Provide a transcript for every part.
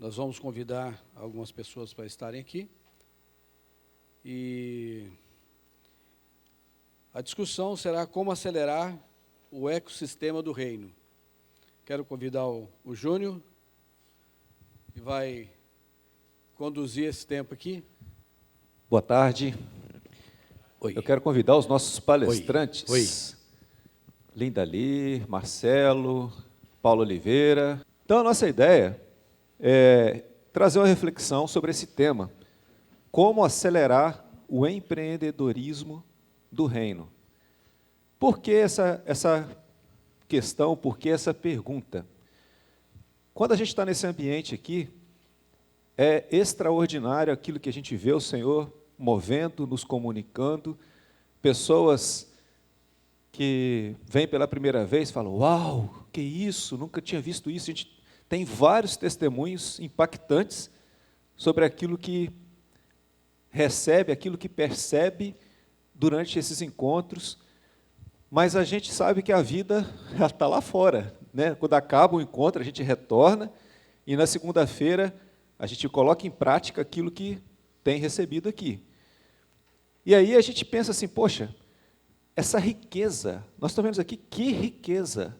Nós vamos convidar algumas pessoas para estarem aqui. E a discussão será como acelerar o ecossistema do reino. Quero convidar o Júnior, que vai conduzir esse tempo aqui. Boa tarde. Oi. Eu quero convidar os nossos palestrantes. Oi. Linda Lee, Marcelo, Paulo Oliveira. Então, a nossa ideia é trazer uma reflexão sobre esse tema. Como acelerar o empreendedorismo do reino. Por que essa questão, por que essa pergunta? Quando a gente está nesse ambiente aqui, é extraordinário aquilo que a gente vê o Senhor movendo, nos comunicando, pessoas que vêm pela primeira vez e falam, uau, que isso, nunca tinha visto isso. A gente tem vários testemunhos impactantes sobre aquilo que recebe, aquilo que percebe durante esses encontros, mas a gente sabe que a vida está lá fora, né? Quando acaba o encontro, a gente retorna, e na segunda-feira a gente coloca em prática aquilo que tem recebido aqui. E aí a gente pensa assim, poxa, essa riqueza, nós estamos vendo aqui, que riqueza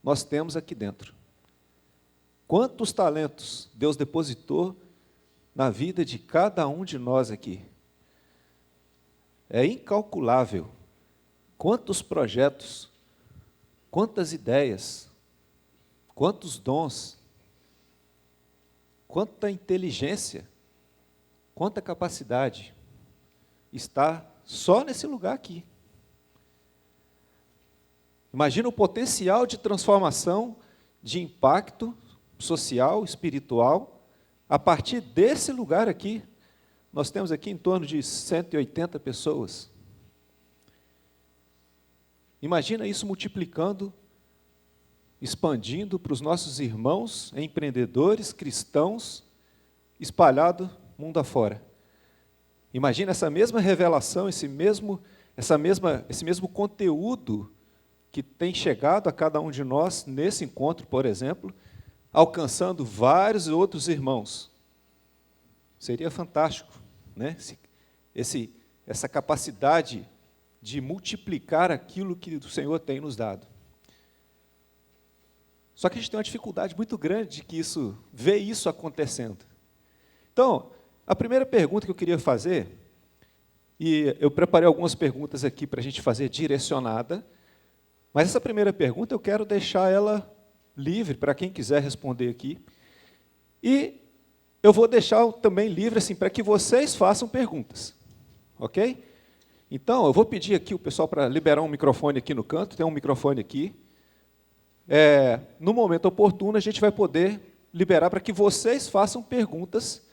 nós temos aqui dentro. Quantos talentos Deus depositou na vida de cada um de nós aqui. É incalculável. Quantos projetos, quantas ideias, quantos dons, quanta inteligência, quanta capacidade está só nesse lugar aqui. Imagina o potencial de transformação, de impacto social, espiritual. A partir desse lugar aqui, nós temos aqui em torno de 180 pessoas. Imagina isso multiplicando, expandindo para os nossos irmãos, empreendedores, cristãos, espalhado mundo afora. Imagina essa mesma revelação, esse mesmo conteúdo que tem chegado a cada um de nós nesse encontro, por exemplo, alcançando vários outros irmãos. Seria fantástico, né? Essa capacidade de multiplicar aquilo que o Senhor tem nos dado. Só que a gente tem uma dificuldade muito grande de ver isso acontecendo. Então, a primeira pergunta que eu queria fazer, e eu preparei algumas perguntas aqui para a gente fazer direcionada, mas essa primeira pergunta eu quero deixar ela livre para quem quiser responder aqui. E eu vou deixar também livre assim, para que vocês façam perguntas. Ok? Então, eu vou pedir aqui o pessoal para liberar um microfone aqui no canto, tem um microfone aqui. No momento oportuno, a gente vai poder liberar para que vocês façam perguntas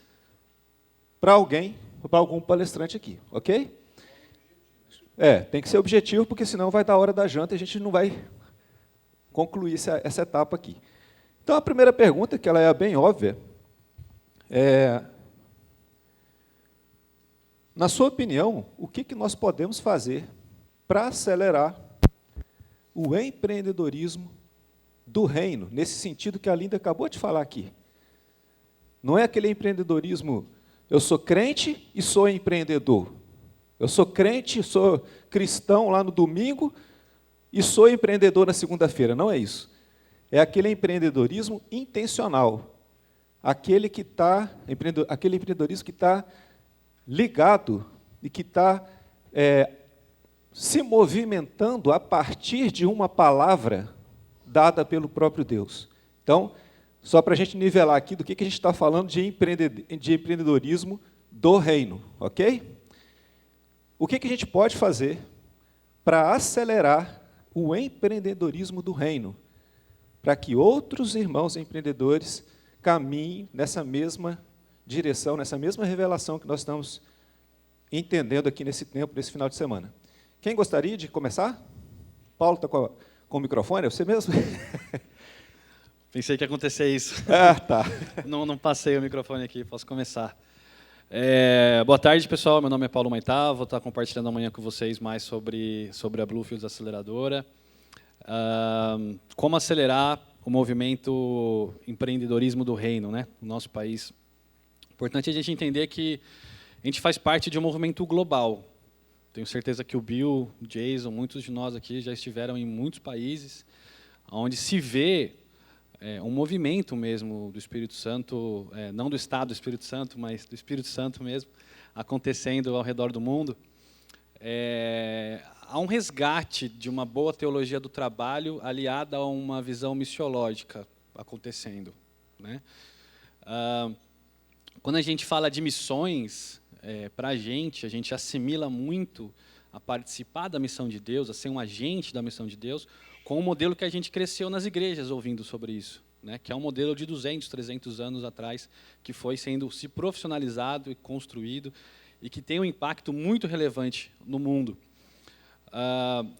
para alguém, para algum palestrante aqui. Ok? Tem que ser objetivo, porque senão vai dar a hora da janta e a gente não vai concluir essa etapa aqui. Então, a primeira pergunta, que ela é bem óbvia, na sua opinião, o que nós podemos fazer para acelerar o empreendedorismo do reino, nesse sentido que a Linda acabou de falar aqui? Não é aquele empreendedorismo, eu sou crente e sou empreendedor. Eu sou crente, sou cristão lá no domingo, e sou empreendedor na segunda-feira. Não é isso. É aquele empreendedorismo intencional. Aquele empreendedorismo que está ligado e que está se movimentando a partir de uma palavra dada pelo próprio Deus. Então, só para a gente nivelar aqui do que a gente está falando de empreendedorismo do reino. Ok? O que a gente pode fazer para acelerar o empreendedorismo do reino, para que outros irmãos empreendedores caminhem nessa mesma direção, nessa mesma revelação que nós estamos entendendo aqui nesse tempo, nesse final de semana. Quem gostaria de começar? Paulo está com o microfone, é você mesmo? Pensei que ia acontecer isso. Tá. Não passei o microfone aqui, posso começar. Boa tarde, pessoal. Meu nome é Paulo Maitá, vou estar compartilhando amanhã com vocês mais sobre a Bluefields Aceleradora. Como acelerar o movimento empreendedorismo do reino, né, no nosso país. Importante a gente entender que a gente faz parte de um movimento global. Tenho certeza que o Bill, o Jason, muitos de nós aqui já estiveram em muitos países, onde se vê um movimento mesmo do Espírito Santo, não do Estado do Espírito Santo, mas do Espírito Santo mesmo, acontecendo ao redor do mundo. Há um resgate de uma boa teologia do trabalho aliada a uma visão missiológica acontecendo, né? Quando a gente fala de missões, para a gente assimila muito a participar da missão de Deus, a ser um agente da missão de Deus, com o modelo que a gente cresceu nas igrejas ouvindo sobre isso, né? Que é um modelo de 200, 300 anos atrás, que foi sendo se profissionalizado e construído, e que tem um impacto muito relevante no mundo.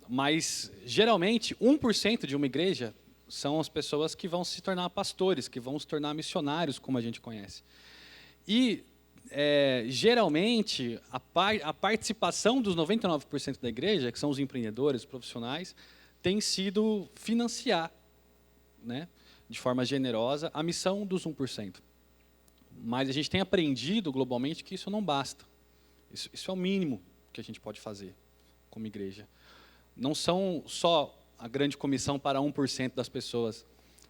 Mas, geralmente, 1% de uma igreja são as pessoas que vão se tornar pastores, que vão se tornar missionários, como a gente conhece. E, geralmente, a participação dos 99% da igreja, que são os empreendedores, os profissionais, tem sido financiar, né, de forma generosa, a missão dos 1%. Mas a gente tem aprendido globalmente que isso não basta. Isso é o mínimo que a gente pode fazer como igreja. Não são só a grande comissão para 1% das pessoas.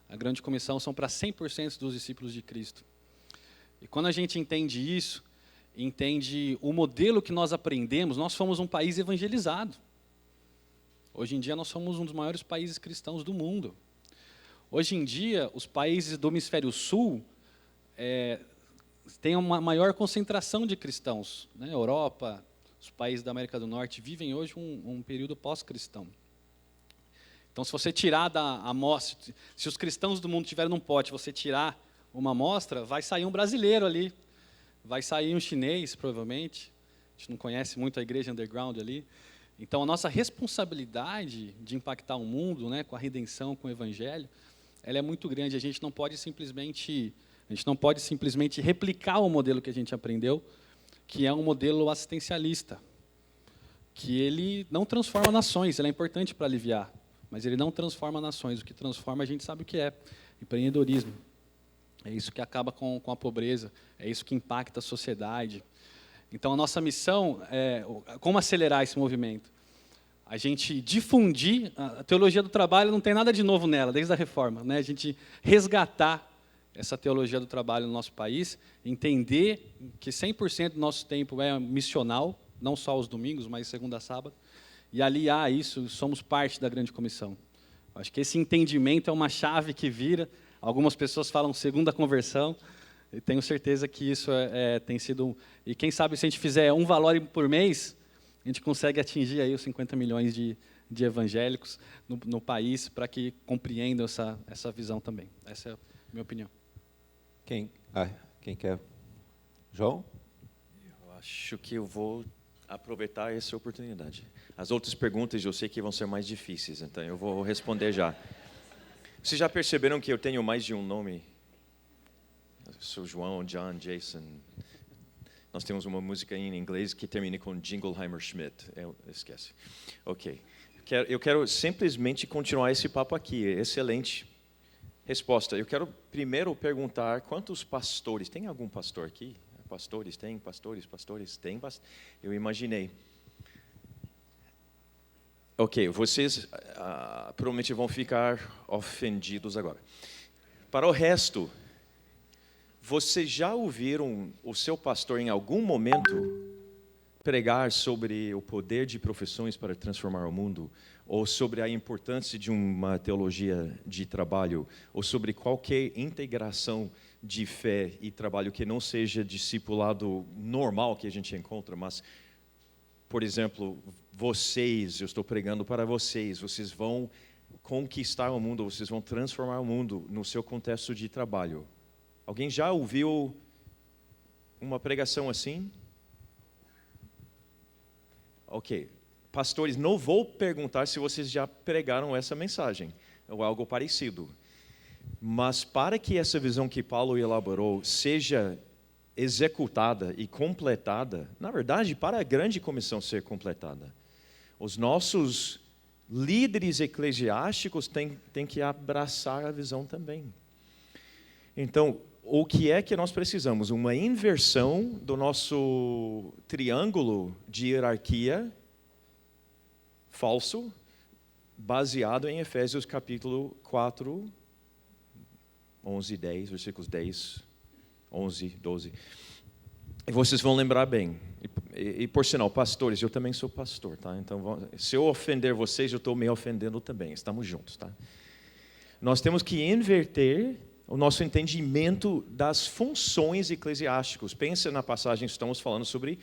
A grande comissão são para 100% dos discípulos de Cristo. E quando a gente entende isso, entende o modelo que nós aprendemos, nós fomos um país evangelizado. Hoje em dia, nós somos um dos maiores países cristãos do mundo. Hoje em dia, os países do hemisfério sul têm uma maior concentração de cristãos, né? Europa, os países da América do Norte vivem hoje um período pós-cristão. Então, se você tirar da amostra, se os cristãos do mundo estiverem num pote, você tirar uma amostra, vai sair um brasileiro ali, vai sair um chinês, provavelmente. A gente não conhece muito a igreja underground ali. Então, a nossa responsabilidade de impactar o mundo, né, com a redenção, com o evangelho, ela é muito grande. A gente não pode simplesmente replicar o modelo que a gente aprendeu, que é um modelo assistencialista, que ele não transforma nações. Ele é importante para aliviar, mas ele não transforma nações. O que transforma, a gente sabe o que é: empreendedorismo. É isso que acaba com a pobreza, é isso que impacta a sociedade. Então, a nossa missão é como acelerar esse movimento. A gente difundir, a teologia do trabalho não tem nada de novo nela, desde a reforma, né? A gente resgatar essa teologia do trabalho no nosso país, entender que 100% do nosso tempo é missional, não só os domingos, mas segunda a sábado, e aliar isso, somos parte da grande comissão. Acho que esse entendimento é uma chave que vira. Algumas pessoas falam segunda conversão, e tenho certeza que isso tem sido... E quem sabe, se a gente fizer um valor por mês, a gente consegue atingir aí os 50 milhões de evangélicos no país, para que compreendam essa visão também. Essa é a minha opinião. Quem quer? João? Eu acho que eu vou aproveitar essa oportunidade. As outras perguntas eu sei que vão ser mais difíceis, então eu vou responder já. Vocês já perceberam que eu tenho mais de um nome? Eu sou João, John, Jason. Nós temos uma música em inglês que termina com Jingleheimer Schmidt. Esquece. Ok. Eu quero simplesmente continuar esse papo aqui. Excelente resposta. Eu quero primeiro perguntar quantos pastores... Tem algum pastor aqui? Pastores? Tem? Pastores? Tem? Eu imaginei. Ok, vocês provavelmente vão ficar ofendidos agora. Para o resto, vocês já ouviram o seu pastor em algum momento pregar sobre o poder de profissões para transformar o mundo? Ou sobre a importância de uma teologia de trabalho? Ou sobre qualquer integração de fé e trabalho que não seja discipulado normal que a gente encontra, mas... Por exemplo, eu estou pregando para vocês, vocês vão conquistar o mundo, vocês vão transformar o mundo no seu contexto de trabalho. Alguém já ouviu uma pregação assim? Ok. Pastores, não vou perguntar se vocês já pregaram essa mensagem, ou algo parecido. Mas para que essa visão que Paulo elaborou seja executada e completada, na verdade, para a grande comissão ser completada, os nossos líderes eclesiásticos têm que abraçar a visão também. Então, o que é que nós precisamos? Uma inversão do nosso triângulo de hierarquia falso, baseado em Efésios capítulo 4, 11 e 10, versículos 10, 11, 12. E vocês vão lembrar bem. E por sinal, pastores, eu também sou pastor, tá? Então, se eu ofender vocês, eu estou me ofendendo também. Estamos juntos, tá? Nós temos que inverter o nosso entendimento das funções eclesiásticas. Pensa na passagem que estamos falando sobre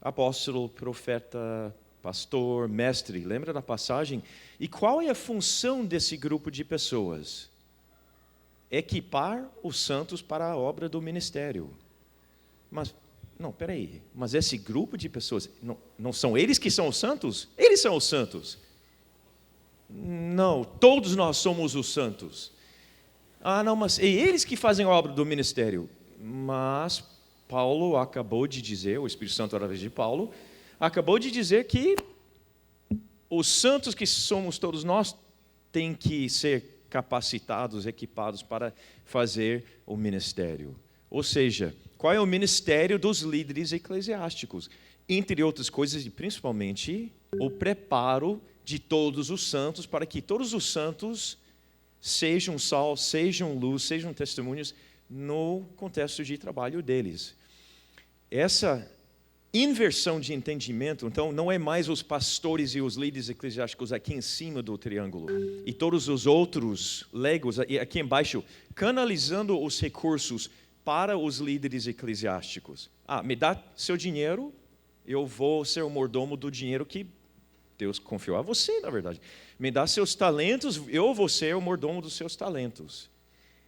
apóstolo, profeta, pastor, mestre. Lembra da passagem? E qual é a função desse grupo de pessoas? Equipar os santos para a obra do ministério. Mas, não, peraí. Mas esse grupo de pessoas, não são eles que são os santos? Eles são os santos. Não, todos nós somos os santos. Ah, não, mas é eles que fazem a obra do ministério. Mas Paulo acabou de dizer, o Espírito Santo através de Paulo, acabou de dizer que os santos que somos todos nós têm que ser capacitados, equipados para fazer o ministério. Ou seja, qual é o ministério dos líderes eclesiásticos? Entre outras coisas, e principalmente, o preparo de todos os santos, para que todos os santos sejam sal, sejam luz, sejam testemunhos no contexto de trabalho deles. Essa inversão de entendimento, então, não é mais os pastores e os líderes eclesiásticos aqui em cima do triângulo, e todos os outros legos aqui embaixo, canalizando os recursos para os líderes eclesiásticos. Ah, me dá seu dinheiro, eu vou ser o mordomo do dinheiro que Deus confiou a você, na verdade. Me dá seus talentos, eu vou ser o mordomo dos seus talentos.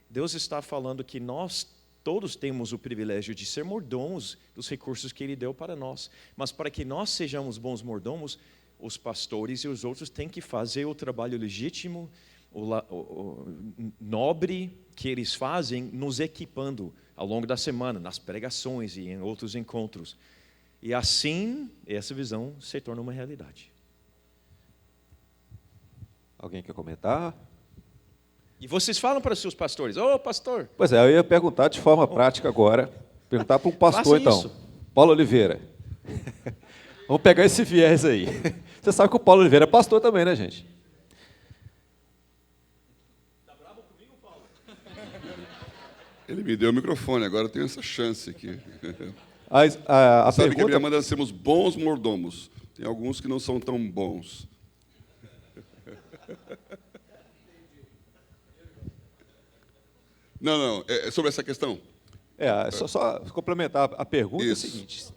Deus está falando que nós todos temos o privilégio de ser mordomos dos recursos que Ele deu para nós. Mas para que nós sejamos bons mordomos, os pastores e os outros têm que fazer o trabalho legítimo, o nobre que eles fazem, nos equipando ao longo da semana, nas pregações e em outros encontros. E assim, essa visão se torna uma realidade. Alguém quer comentar? E vocês falam para os seus pastores, ô pastor. Pois é, eu ia perguntar de forma prática agora, perguntar para um pastor então, isso. Paulo Oliveira. Vamos pegar esse viés aí. Você sabe que o Paulo Oliveira é pastor também, né, gente? Tá bravo comigo, Paulo? Ele me deu o microfone, agora eu tenho essa chance aqui. A Sabe que a pergunta... Bíblia manda sermos bons mordomos. Tem alguns que não são tão bons. Não, é sobre essa questão. Só complementar a pergunta. Isso. É o seguinte.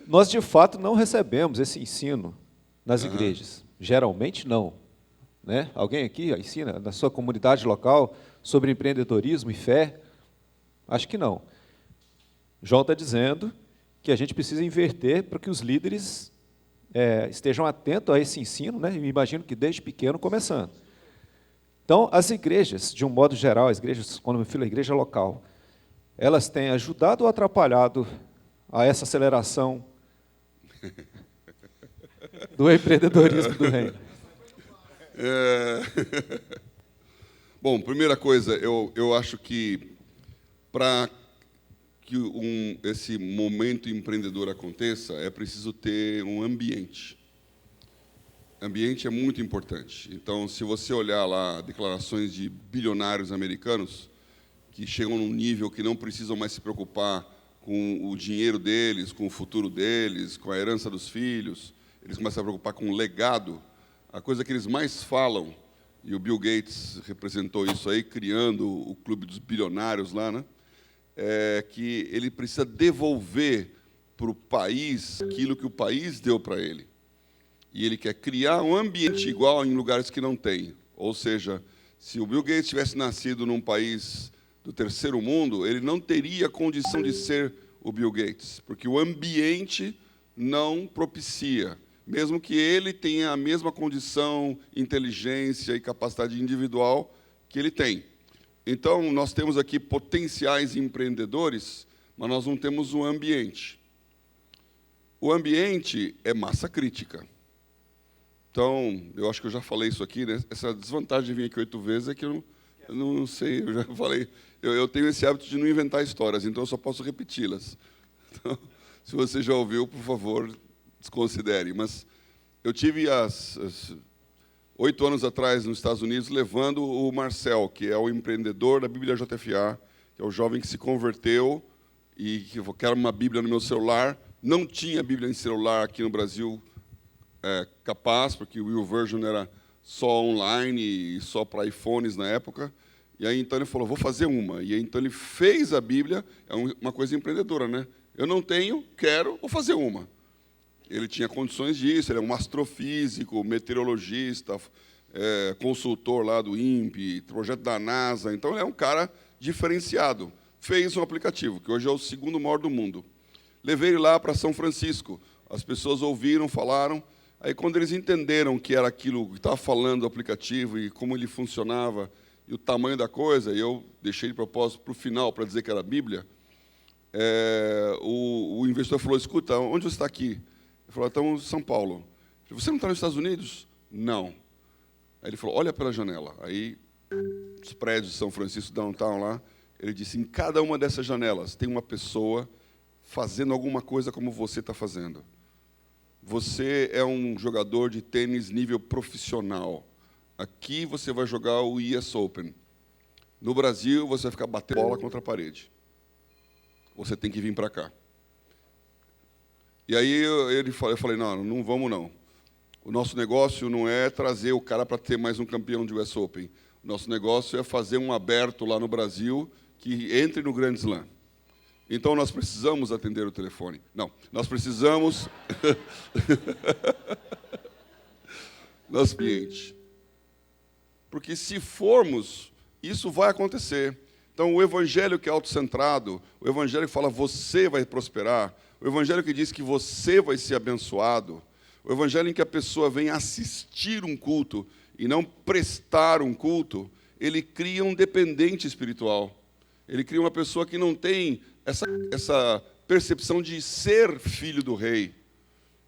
Nós, de fato, não recebemos esse ensino nas igrejas. Geralmente, não. Né? Alguém aqui ensina na sua comunidade local sobre empreendedorismo e fé? Acho que não. João está dizendo que a gente precisa inverter para que os líderes estejam atentos a esse ensino, né? Eu imagino que desde pequeno começando. Então, as igrejas, de um modo geral, as igrejas, quando eu me refiro à igreja local, elas têm ajudado ou atrapalhado a essa aceleração do empreendedorismo do reino? Bom, primeira coisa, eu acho que para que esse momento empreendedor aconteça, é preciso ter um ambiente. Ambiente é muito importante. Então, se você olhar lá declarações de bilionários americanos que chegam num nível que não precisam mais se preocupar com o dinheiro deles, com o futuro deles, com a herança dos filhos, eles começam a se preocupar com o legado. A coisa que eles mais falam, e o Bill Gates representou isso aí, criando o clube dos bilionários lá, né? É que ele precisa devolver para o país aquilo que o país deu para ele. E ele quer criar um ambiente igual em lugares que não tem. Ou seja, se o Bill Gates tivesse nascido num país do terceiro mundo, ele não teria condição de ser o Bill Gates, porque o ambiente não propicia, mesmo que ele tenha a mesma condição, inteligência e capacidade individual que ele tem. Então, nós temos aqui potenciais empreendedores, mas nós não temos um ambiente. O ambiente é massa crítica. Então, eu acho que eu já falei isso aqui, né? Essa desvantagem de vir aqui 8 vezes é que eu não sei, eu já falei. Eu tenho esse hábito de não inventar histórias, então eu só posso repeti-las. Então, se você já ouviu, por favor, desconsidere. Mas eu tive 8 anos atrás nos Estados Unidos levando o Marcel, que é o empreendedor da Bíblia JFA, que é o jovem que se converteu e que quer uma Bíblia no meu celular. Não tinha Bíblia em celular aqui no Brasil capaz, porque o YouVersion era só online e só para iPhones na época. E aí então ele falou, vou fazer uma. E aí então ele fez a Bíblia, é uma coisa empreendedora, né? Eu não tenho, quero, vou fazer uma. Ele tinha condições disso, ele é um astrofísico, meteorologista, consultor lá do INPE, projeto da NASA. Então ele é um cara diferenciado. Fez um aplicativo, que hoje é o 2º maior do mundo. Levei ele lá para São Francisco. As pessoas ouviram, falaram. Aí, quando eles entenderam que era aquilo que estava falando do aplicativo e como ele funcionava e o tamanho da coisa, e eu deixei de propósito para o final para dizer que era a Bíblia, o investidor falou, escuta, onde você está aqui? Ele falou, estamos em São Paulo. Eu falei, você não está nos Estados Unidos? Não. Aí ele falou, olha pela janela. Aí, os prédios de São Francisco, downtown lá, ele disse, em cada uma dessas janelas tem uma pessoa fazendo alguma coisa como você está fazendo. Você é um jogador de tênis nível profissional. Aqui você vai jogar o US Open. No Brasil, você vai ficar batendo bola contra a parede. Você tem que vir para cá. E aí eu falei, não vamos não. O nosso negócio não é trazer o cara para ter mais um campeão de US Open. O nosso negócio é fazer um aberto lá no Brasil que entre no Grand Slam. Então, nós precisamos atender o telefone. Não, nós precisamos... Nosso cliente. Porque, se formos, isso vai acontecer. Então, o evangelho que é autocentrado, o evangelho que fala você vai prosperar, o evangelho que diz que você vai ser abençoado, o evangelho em que a pessoa vem assistir um culto e não prestar um culto, ele cria um dependente espiritual. Ele cria uma pessoa que não tem essa percepção de ser filho do rei.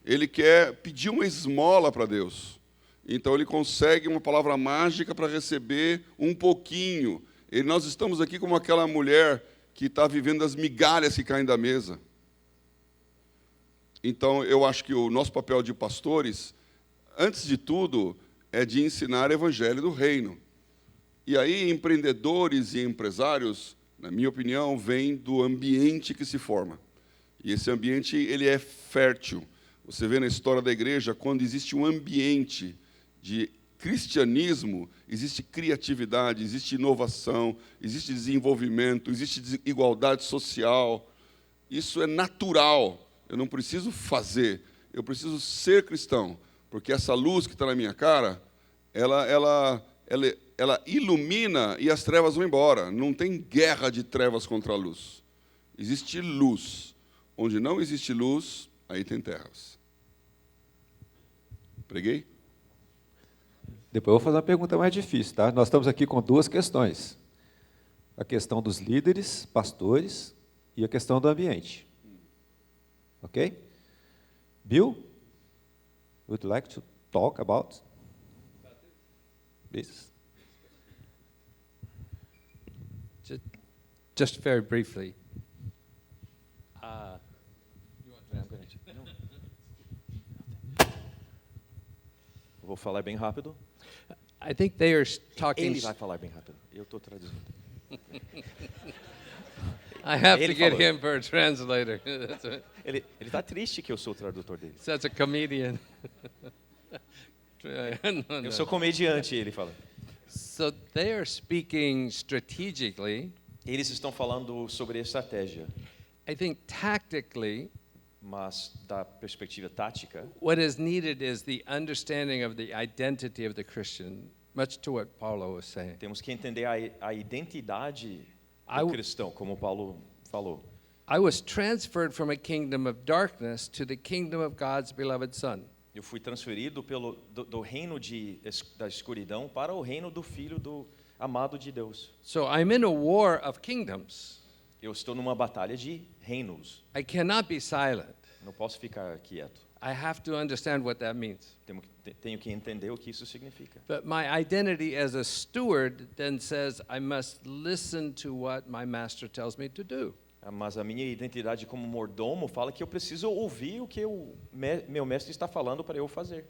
Ele quer pedir uma esmola para Deus. Então, ele consegue uma palavra mágica para receber um pouquinho. Nós estamos aqui como aquela mulher que está vivendo as migalhas que caem da mesa. Então, eu acho que o nosso papel de pastores, antes de tudo, é de ensinar o evangelho do reino. E aí, empreendedores e empresários, na minha opinião, vem do ambiente que se forma. E esse ambiente ele é fértil. Você vê na história da igreja, quando existe um ambiente de cristianismo, existe criatividade, existe inovação, existe desenvolvimento, existe igualdade social. Isso é natural. Eu não preciso fazer, eu preciso ser cristão. Porque essa luz que está na minha cara, ela ilumina e as trevas vão embora. Não tem guerra de trevas contra a luz. Existe luz. Onde não existe luz, aí tem trevas. Preguei? Depois eu vou fazer uma pergunta mais difícil, tá? Nós estamos aqui com 2 questões. A questão dos líderes, pastores, e a questão do ambiente. Ok? Bill, would you like to talk about this? Just very briefly. Vou falar bem rápido. I think they are talking. Ele vai falar bem rápido. Eu estou traduzindo. I have Ele to get falou. him for a translator. Ele está triste que eu sou o tradutor dele. That's a comedian. Eu sou comediante, ele fala. So they are speaking strategically. Eles estão falando sobre estratégia, I think tactically, mas da perspectiva tática, what is needed is the understanding of the identity of the Christian, much to what Paulo was saying. temos que entender a identidade I do w- cristão, como Paulo falou. I was transferred from a kingdom of darkness to the kingdom of God's beloved Son. Eu fui transferido do reino da escuridão para o reino do Filho do amado de Deus. So I'm in a war of kingdoms. Eu estou numa batalha de reinos. I cannot be silent. Não posso ficar quieto. I have to understand what that means. Tenho que entender o que isso significa. But my identity as a steward then says I must listen to what my master tells me to do. Mas a minha identidade como mordomo fala que eu preciso ouvir o que meu mestre está falando para eu fazer.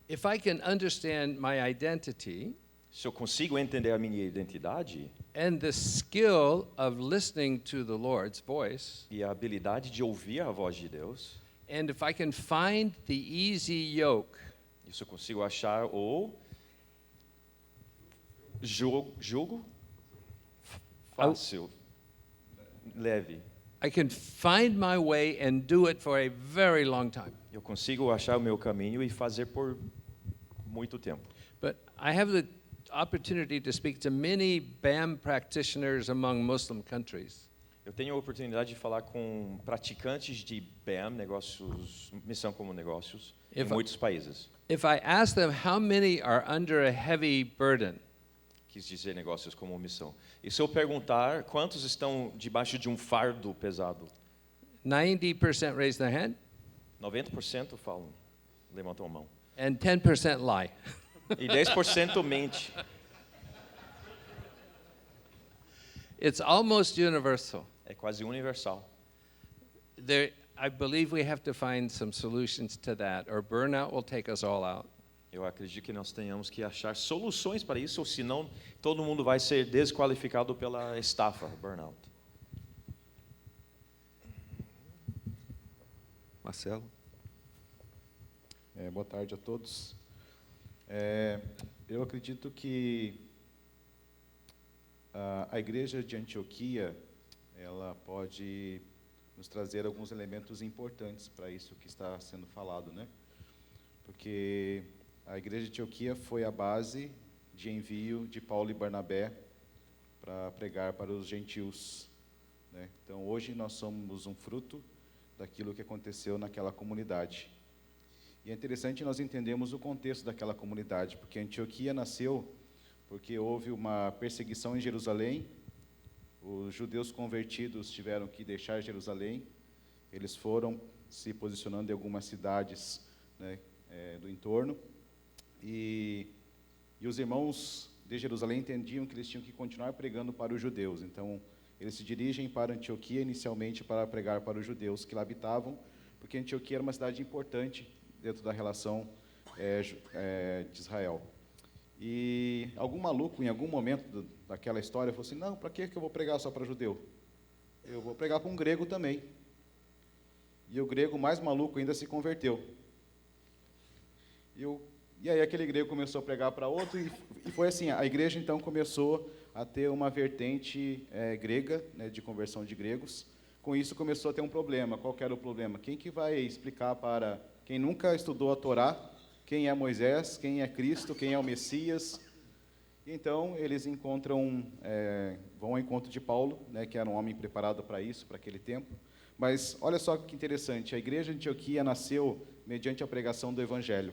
If I can understand my identity Se eu consigo entender a minha identidade and the skill of listening to the Lord's voice, e a habilidade de ouvir a voz de Deus, and if I can find the easy yoke, isso eu consigo achar o jugo fácil, leve. I can find my way and do it for a very long time. Eu consigo achar o meu caminho e fazer por muito tempo. But I have the opportunity to speak to many BAM practitioners among Muslim countries. Eu tenho a oportunidade de falar com praticantes de BAM, negócios, missão como negócios, em muitos países. If I ask them how many are under a heavy burden, Quis dizer negócios como missão. E se eu perguntar quantos estão debaixo de um fardo pesado? 90% raise their hand 90% falam, levantam a mão. and 10% lie. E 10% mente. It's almost universal. É quase universal. I believe we have to find some solutions to that, or burnout will take us all out. Eu acredito que nós tenhamos que achar soluções para isso, ou senão todo mundo vai ser desqualificado pela estafa, burnout. Marcelo? Boa tarde a todos. Eu acredito que a igreja de Antioquia, ela pode nos trazer alguns elementos importantes para isso que está sendo falado, né? Porque a igreja de Antioquia foi a base de envio de Paulo e Barnabé para pregar para os gentios, né? Então, hoje nós somos um fruto daquilo que aconteceu naquela comunidade. E é interessante nós entendermos o contexto daquela comunidade, porque Antioquia nasceu porque houve uma perseguição em Jerusalém, os judeus convertidos tiveram que deixar Jerusalém, eles foram se posicionando em algumas cidades, né, do entorno, e os irmãos de Jerusalém entendiam que eles tinham que continuar pregando para os judeus, então eles se dirigem para Antioquia inicialmente para pregar para os judeus que lá habitavam, porque Antioquia era uma cidade importante dentro da relação de Israel. E algum maluco, em algum momento daquela história, falou assim, não, para que eu vou pregar só para judeu? Eu vou pregar para um grego também. E o grego mais maluco ainda se converteu. E aí aquele grego começou a pregar para outro, e foi assim, a igreja então começou a ter uma vertente grega, né, de conversão de gregos. Com isso começou a ter um problema. Qual que era o problema? Quem que vai explicar para quem nunca estudou a Torá, quem é Moisés, quem é Cristo, quem é o Messias? Então, eles vão ao encontro de Paulo, né, que era um homem preparado para isso, para aquele tempo. Mas, olha só que interessante, a igreja de Antioquia nasceu mediante a pregação do Evangelho.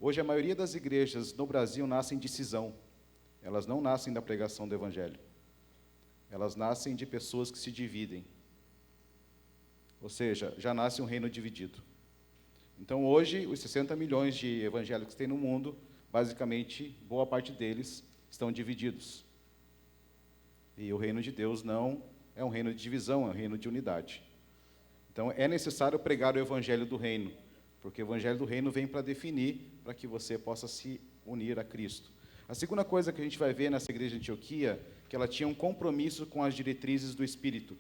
Hoje, a maioria das igrejas no Brasil nascem de cisão. Elas não nascem da pregação do Evangelho. Elas nascem de pessoas que se dividem. Ou seja, já nasce um reino dividido. Então, hoje, os 60 milhões de evangélicos que tem no mundo, basicamente, boa parte deles estão divididos. E o reino de Deus não é um reino de divisão, é um reino de unidade. Então, é necessário pregar o evangelho do reino, porque o evangelho do reino vem para definir, para que você possa se unir a Cristo. A segunda coisa que a gente vai ver nessa igreja de Antioquia, que ela tinha um compromisso com as diretrizes do Espírito.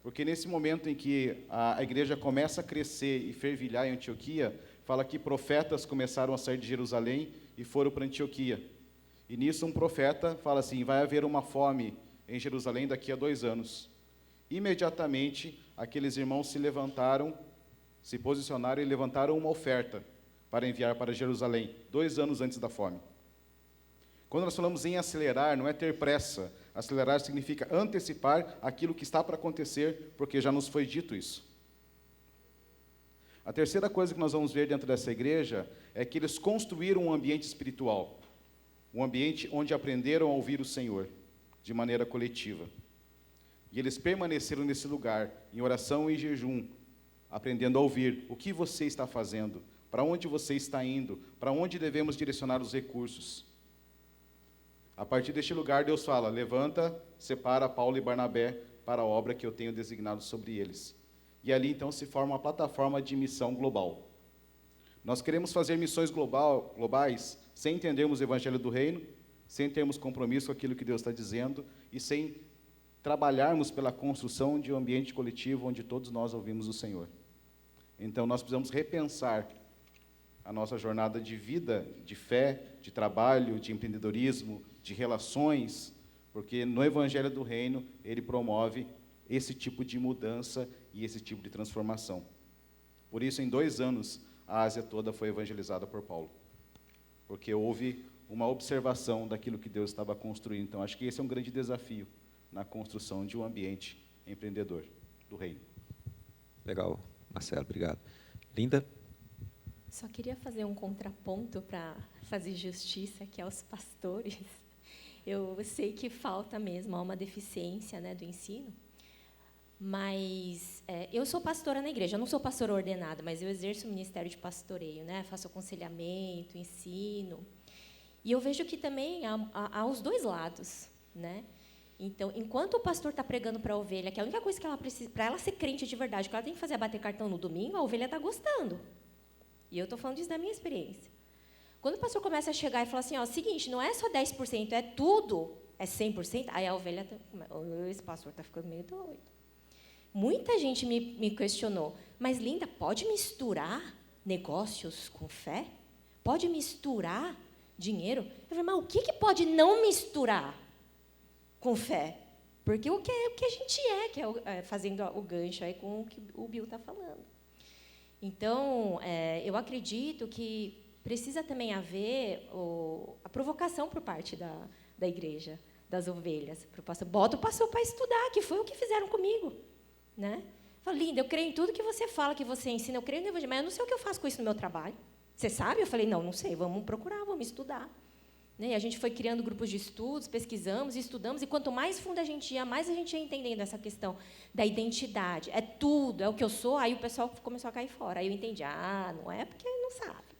Porque nesse momento em que a igreja começa a crescer e fervilhar em Antioquia, fala que profetas começaram a sair de Jerusalém e foram para Antioquia. E nisso um profeta fala assim, vai haver uma fome em Jerusalém daqui a 2 anos. Imediatamente, aqueles irmãos se levantaram, se posicionaram e levantaram uma oferta para enviar para Jerusalém, 2 anos antes da fome. Quando nós falamos em acelerar, não é ter pressa. Acelerar significa antecipar aquilo que está para acontecer, porque já nos foi dito isso. A terceira coisa que nós vamos ver dentro dessa igreja é que eles construíram um ambiente espiritual, um ambiente onde aprenderam a ouvir o Senhor, de maneira coletiva. E eles permaneceram nesse lugar, em oração e jejum, aprendendo a ouvir o que você está fazendo, para onde você está indo, para onde devemos direcionar os recursos. A partir deste lugar, Deus fala: levanta, separa Paulo e Barnabé para a obra que eu tenho designado sobre eles. E ali, então, se forma uma plataforma de missão global. Nós queremos fazer missões globais sem entendermos o Evangelho do Reino, sem termos compromisso com aquilo que Deus está dizendo e sem trabalharmos pela construção de um ambiente coletivo onde todos nós ouvimos o Senhor. Então, nós precisamos repensar a nossa jornada de vida, de fé, de trabalho, de empreendedorismo, de relações, porque no Evangelho do Reino, ele promove esse tipo de mudança e esse tipo de transformação. Por isso, em 2 anos, a Ásia toda foi evangelizada por Paulo, porque houve uma observação daquilo que Deus estava construindo. Então, acho que esse é um grande desafio na construção de um ambiente empreendedor do Reino. Legal, Marcelo, obrigado. Linda? Só queria fazer um contraponto para fazer justiça aqui aos pastores. Eu sei que falta mesmo, há uma deficiência, né, do ensino, mas eu sou pastora na igreja, eu não sou pastora ordenada, mas eu exerço o ministério de pastoreio, né, faço aconselhamento, ensino, e eu vejo que também há os dois lados, né? Então, enquanto o pastor está pregando para a ovelha, que a única coisa que ela precisa, para ela ser crente de verdade, que ela tem que fazer é bater cartão no domingo, a ovelha está gostando. E eu estou falando isso da minha experiência. Quando o pastor começa a chegar e falar assim, ó, seguinte, não é só 10%, é tudo, é 100%, aí a ovelha, esse pastor está ficando meio doido. Muita gente me questionou, mas Linda, pode misturar negócios com fé? Pode misturar dinheiro? Eu falei, mas o que pode não misturar com fé? Porque o que a gente que é fazendo o gancho aí com o que o Bill está falando. Então, eu acredito que precisa também haver a provocação por parte da igreja, das ovelhas. Para o pastor, bota o pastor para estudar, que foi o que fizeram comigo. Né? Falo, Linda, eu creio em tudo que você fala, que você ensina, eu creio no Evangelho, mas eu não sei o que eu faço com isso no meu trabalho. Você sabe? Eu falei, não sei, vamos procurar, vamos estudar. Né? E a gente foi criando grupos de estudos, pesquisamos, estudamos, e quanto mais fundo a gente ia, mais a gente ia entendendo essa questão da identidade. É tudo, é o que eu sou, aí o pessoal começou a cair fora. Aí eu entendi, não é porque não sabe.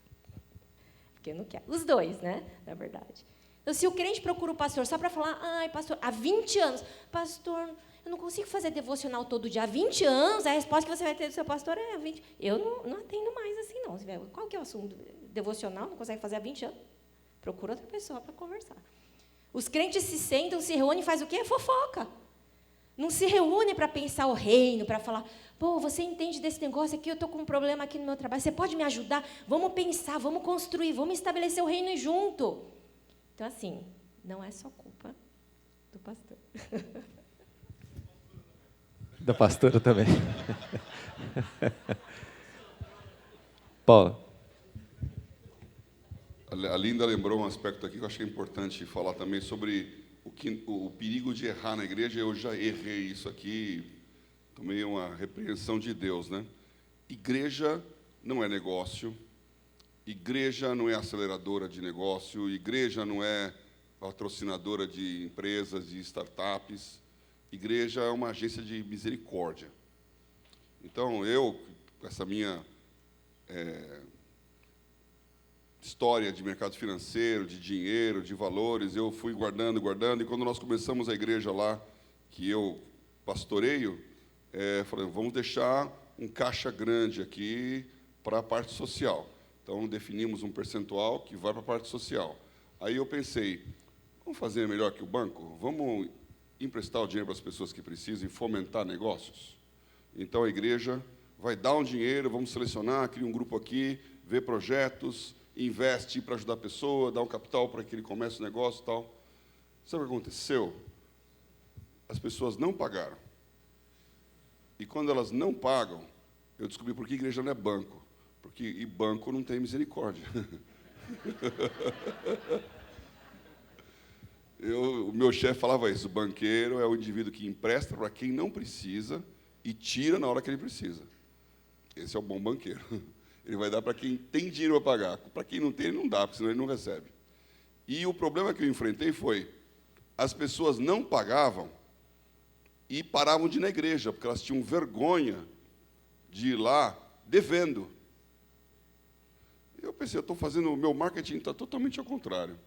Porque não quer. Os dois, né? Na verdade. Então, se o crente procura o pastor só para falar, pastor, há 20 anos, pastor, eu não consigo fazer devocional todo dia. Há 20 anos, a resposta que você vai ter do seu pastor é 20. Eu não atendo mais assim, não. Qual que é o assunto? Devocional, não consegue fazer há 20 anos? Procura outra pessoa para conversar. Os crentes se sentam, se reúnem e fazem o quê? É fofoca. Não se reúnem para pensar o reino, para falar, pô, você entende desse negócio aqui, eu estou com um problema aqui no meu trabalho, você pode me ajudar? Vamos pensar, vamos construir, vamos estabelecer o reino junto. Então, assim, não é só culpa do pastor. Da pastora também. Paulo. A Linda lembrou um aspecto aqui que eu achei importante falar também sobre o perigo de errar na igreja. Eu já errei isso aqui, tomei uma repreensão de Deus, né? Igreja não é negócio, igreja não é aceleradora de negócio, igreja não é patrocinadora de empresas, de startups, igreja é uma agência de misericórdia. Então, eu, com essa minha história de mercado financeiro, de dinheiro, de valores, eu fui guardando, e quando nós começamos a igreja lá, que eu pastoreio, falei, vamos deixar um caixa grande aqui para a parte social. Então, definimos um percentual que vai para a parte social. Aí eu pensei, vamos fazer melhor que o banco? Vamos emprestar o dinheiro para as pessoas que precisam e fomentar negócios? Então, a igreja vai dar um dinheiro, vamos selecionar, cria um grupo aqui, vê projetos, investe para ajudar a pessoa, dá um capital para que ele comece o negócio e tal. Sabe o que aconteceu? As pessoas não pagaram. E quando elas não pagam, eu descobri por que a igreja não é banco. Porque banco não tem misericórdia. O meu chefe falava isso, o banqueiro é o indivíduo que empresta para quem não precisa e tira na hora que ele precisa. Esse é o bom banqueiro. Ele vai dar para quem tem dinheiro para pagar. Para quem não tem, ele não dá, porque senão ele não recebe. E o problema que eu enfrentei foi, as pessoas não pagavam e paravam de ir na igreja, porque elas tinham vergonha de ir lá devendo. Eu pensei, eu estou fazendo, o meu marketing está totalmente ao contrário.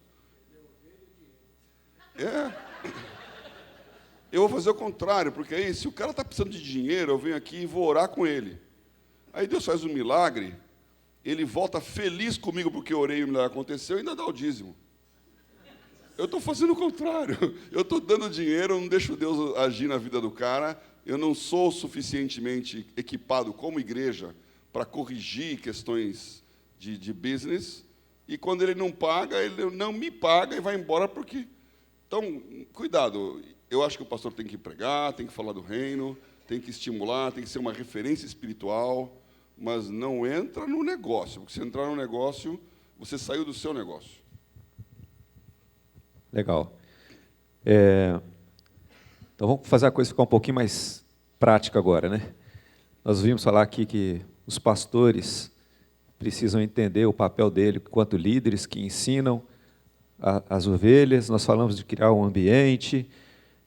Eu vou fazer o contrário, porque aí, se o cara está precisando de dinheiro, eu venho aqui e vou orar com ele. Aí Deus faz um milagre, ele volta feliz comigo porque eu orei e o milagre aconteceu e ainda dá o dízimo. Eu estou fazendo o contrário. Eu estou dando dinheiro, eu não deixo Deus agir na vida do cara, eu não sou suficientemente equipado como igreja para corrigir questões de business, e quando ele não paga, ele não me paga e vai embora porque... Então, cuidado, eu acho que o pastor tem que pregar, tem que falar do reino, tem que estimular, tem que ser uma referência espiritual, mas não entra no negócio, porque se entrar no negócio, você saiu do seu negócio. Legal. Então vamos fazer a coisa ficar um pouquinho mais prática agora, né? Nós vimos falar aqui que os pastores precisam entender o papel dele enquanto líderes que ensinam as ovelhas. Nós falamos de criar um ambiente,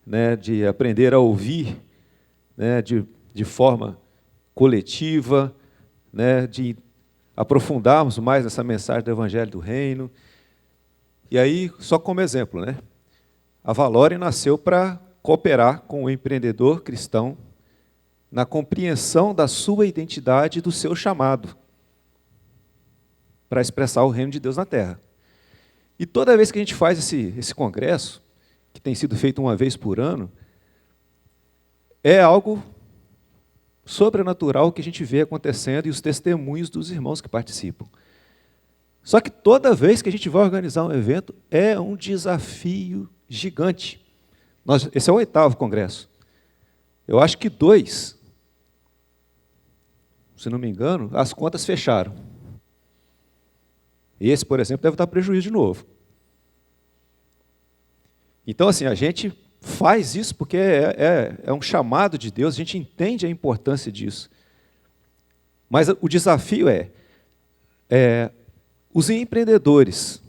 né, de aprender a ouvir, né, de forma coletiva, né, de aprofundarmos mais nessa mensagem do Evangelho do Reino. E aí, só como exemplo, né, a Valore nasceu para cooperar com o empreendedor cristão na compreensão da sua identidade e do seu chamado para expressar o reino de Deus na Terra. E toda vez que a gente faz esse congresso, que tem sido feito uma vez por ano, é algo sobrenatural que a gente vê acontecendo e os testemunhos dos irmãos que participam. Só que toda vez que a gente vai organizar um evento, é um desafio gigante. Esse é o 8º congresso. Eu acho que 2, se não me engano, as contas fecharam. Esse, por exemplo, deve dar prejuízo de novo. Então, assim, a gente faz isso porque é um chamado de Deus, a gente entende a importância disso. Mas o desafio os empreendedores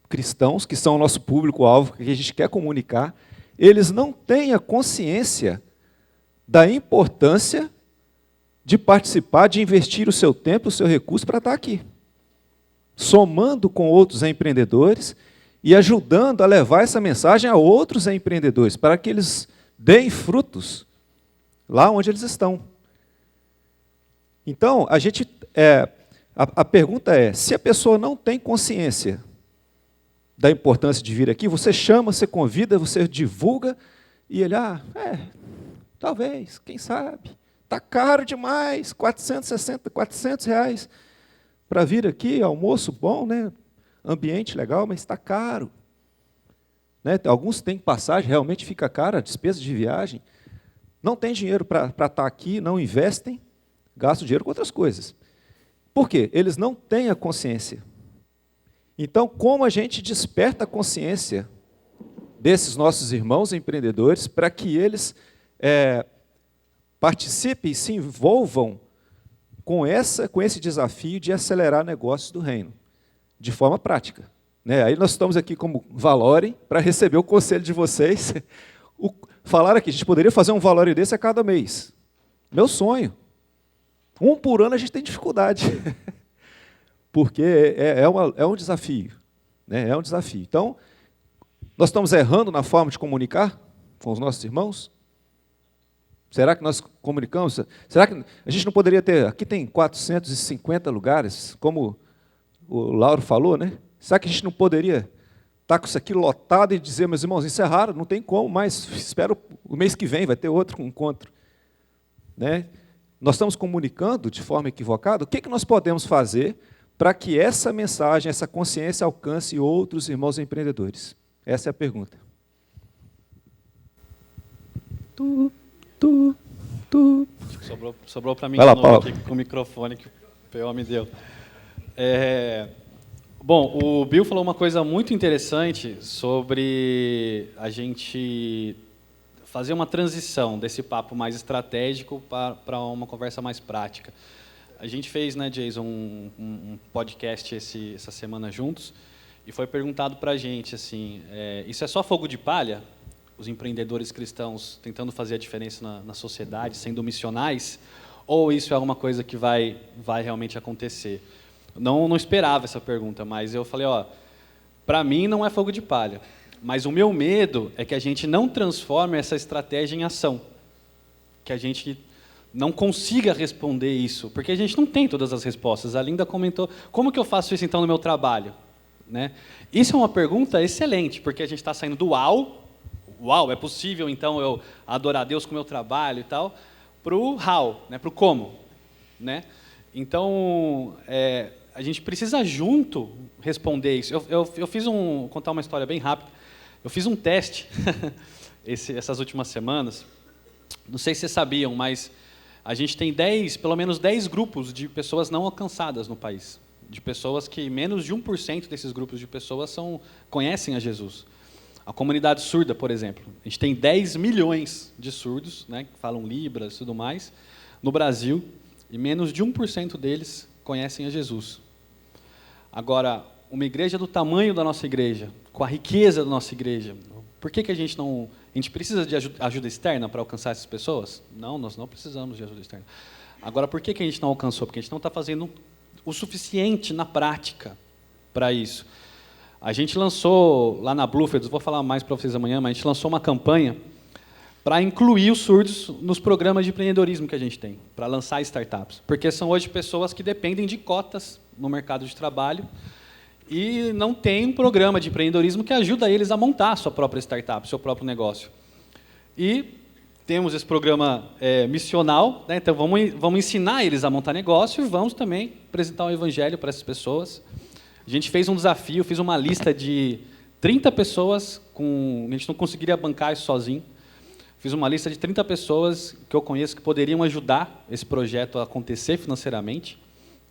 cristãos, que são o nosso público-alvo, que a gente quer comunicar, eles não têm a consciência da importância de participar, de investir o seu tempo, o seu recurso para estar aqui, somando com outros empreendedores e ajudando a levar essa mensagem a outros empreendedores, para que eles deem frutos lá onde eles estão. Então, a pergunta é, se a pessoa não tem consciência da importância de vir aqui, você chama, você convida, você divulga, e ele, talvez, quem sabe, está caro demais, R$400 para vir aqui, almoço bom, né? Ambiente legal, mas está caro. Né? Alguns têm passagem, realmente fica caro, a despesa de viagem. Não tem dinheiro para estar aqui, não investem, gastam dinheiro com outras coisas. Por quê? Eles não têm a consciência. Então, como a gente desperta a consciência desses nossos irmãos empreendedores para que eles participem e se envolvam com esse desafio de acelerar negócios do reino, de forma prática. Né? Aí nós estamos aqui como Valore para receber o conselho de vocês. Falaram aqui, a gente poderia fazer um Valore desse a cada mês. Meu sonho. Um por ano a gente tem dificuldade, porque é um desafio. Né? É um desafio. Então, nós estamos errando na forma de comunicar com os nossos irmãos? Será que nós comunicamos? Será que a gente não poderia ter... Aqui tem 450 lugares, como o Lauro falou, né? Será que a gente não poderia estar com isso aqui lotado e dizer, meus irmãos, encerraram, não tem como mais, espero o mês que vem, vai ter outro encontro. Né? Nós estamos comunicando de forma equivocada? O que nós podemos fazer para que essa mensagem, essa consciência alcance outros irmãos empreendedores? Essa é a pergunta. Sobrou para mim Vai lá, de novo Paulo. aqui com o microfone que o PO me deu. Bom, o Bill falou uma coisa muito interessante sobre a gente fazer uma transição desse papo mais estratégico para uma conversa mais prática. A gente fez, né, Jason, um podcast essa semana juntos, e foi perguntado para a gente, assim, isso é só fogo de palha? os empreendedores cristãos tentando fazer a diferença na sociedade, sendo missionais, ou isso é alguma coisa que vai realmente acontecer? Não esperava essa pergunta, mas eu falei, para mim não é fogo de palha, mas o meu medo é que a gente não transforme essa estratégia em ação, que a gente não consiga responder isso, porque a gente não tem todas as respostas. A Linda comentou, como que eu faço isso então no meu trabalho? Né? Isso é uma pergunta excelente, porque a gente está saindo do uau, é possível então eu adorar a Deus com o meu trabalho e tal, para o how, né? Para o como. Né? Então, a gente precisa junto responder isso. Eu fiz vou contar uma história bem rápida, eu fiz um teste essas últimas semanas, não sei se vocês sabiam, mas a gente tem pelo menos 10 grupos de pessoas não alcançadas no país, de pessoas que menos de 1% desses grupos de pessoas conhecem a Jesus. A comunidade surda, por exemplo, a gente tem 10 milhões de surdos, né, que falam Libras e tudo mais, no Brasil, e menos de 1% deles conhecem a Jesus. Agora, uma igreja do tamanho da nossa igreja, com a riqueza da nossa igreja, por que a gente não... A gente precisa de ajuda externa para alcançar essas pessoas? Não, nós não precisamos de ajuda externa. Agora, por que a gente não alcançou? Porque a gente não está fazendo o suficiente na prática para isso. A gente lançou, lá na Bluefields, vou falar mais para vocês amanhã, mas a gente lançou uma campanha para incluir os surdos nos programas de empreendedorismo que a gente tem, para lançar startups. Porque são hoje pessoas que dependem de cotas no mercado de trabalho e não tem um programa de empreendedorismo que ajuda eles a montar a sua própria startup, seu próprio negócio. E temos esse programa missional, né? Então vamos ensinar eles a montar negócio e vamos também apresentar o evangelho para essas pessoas. A gente fez um desafio, fiz uma lista de 30 pessoas, a gente não conseguiria bancar isso sozinho. Fiz uma lista de 30 pessoas que eu conheço que poderiam ajudar esse projeto a acontecer financeiramente,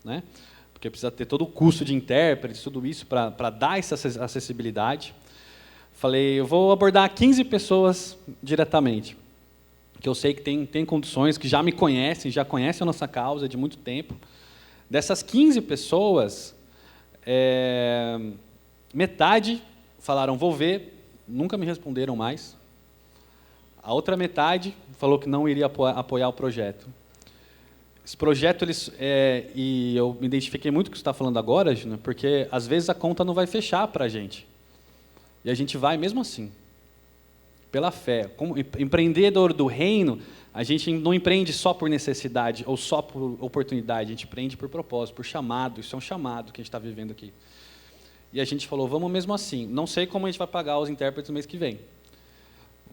né? Porque precisa ter todo o custo de intérprete, tudo isso para dar essa acessibilidade. Falei, eu vou abordar 15 pessoas diretamente, que eu sei que tem condições, que já me conhecem, já conhecem a nossa causa de muito tempo. Dessas 15 pessoas, metade falaram, vou ver, nunca me responderam mais. A outra metade falou que não iria apoiar o projeto. Esse projeto, e eu me identifiquei muito com o que você está falando agora, Gina, porque às vezes a conta não vai fechar para a gente. E a gente vai mesmo assim, pela fé. Como empreendedor do reino, a gente não empreende só por necessidade ou só por oportunidade, a gente empreende por propósito, por chamado. Isso é um chamado que a gente está vivendo aqui. E a gente falou, vamos mesmo assim. Não sei como a gente vai pagar os intérpretes no mês que vem,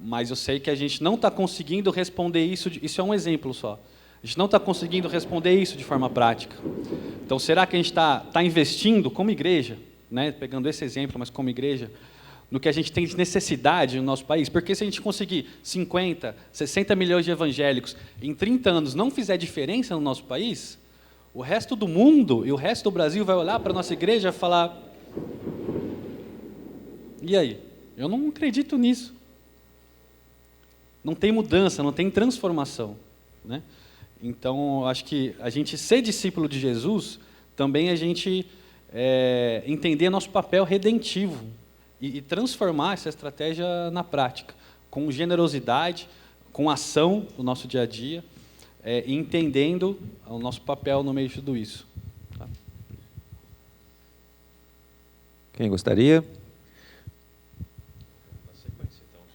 mas eu sei que a gente não está conseguindo responder isso. Isso é um exemplo só. A gente não está conseguindo responder isso de forma prática. Então, será que a gente está investindo como igreja, né, pegando esse exemplo, mas como igreja, no que a gente tem de necessidade no nosso país? Porque se a gente conseguir 50, 60 milhões de evangélicos em 30 anos não fizer diferença no nosso país, o resto do mundo e o resto do Brasil vai olhar para a nossa igreja e falar, e aí? Eu não acredito nisso. Não tem mudança, não tem transformação, né? Então, acho que a gente ser discípulo de Jesus, também a gente entender nosso papel redentivo e transformar essa estratégia na prática, com generosidade, com ação no nosso dia a dia, e entendendo o nosso papel no meio de tudo isso. Tá? Quem gostaria?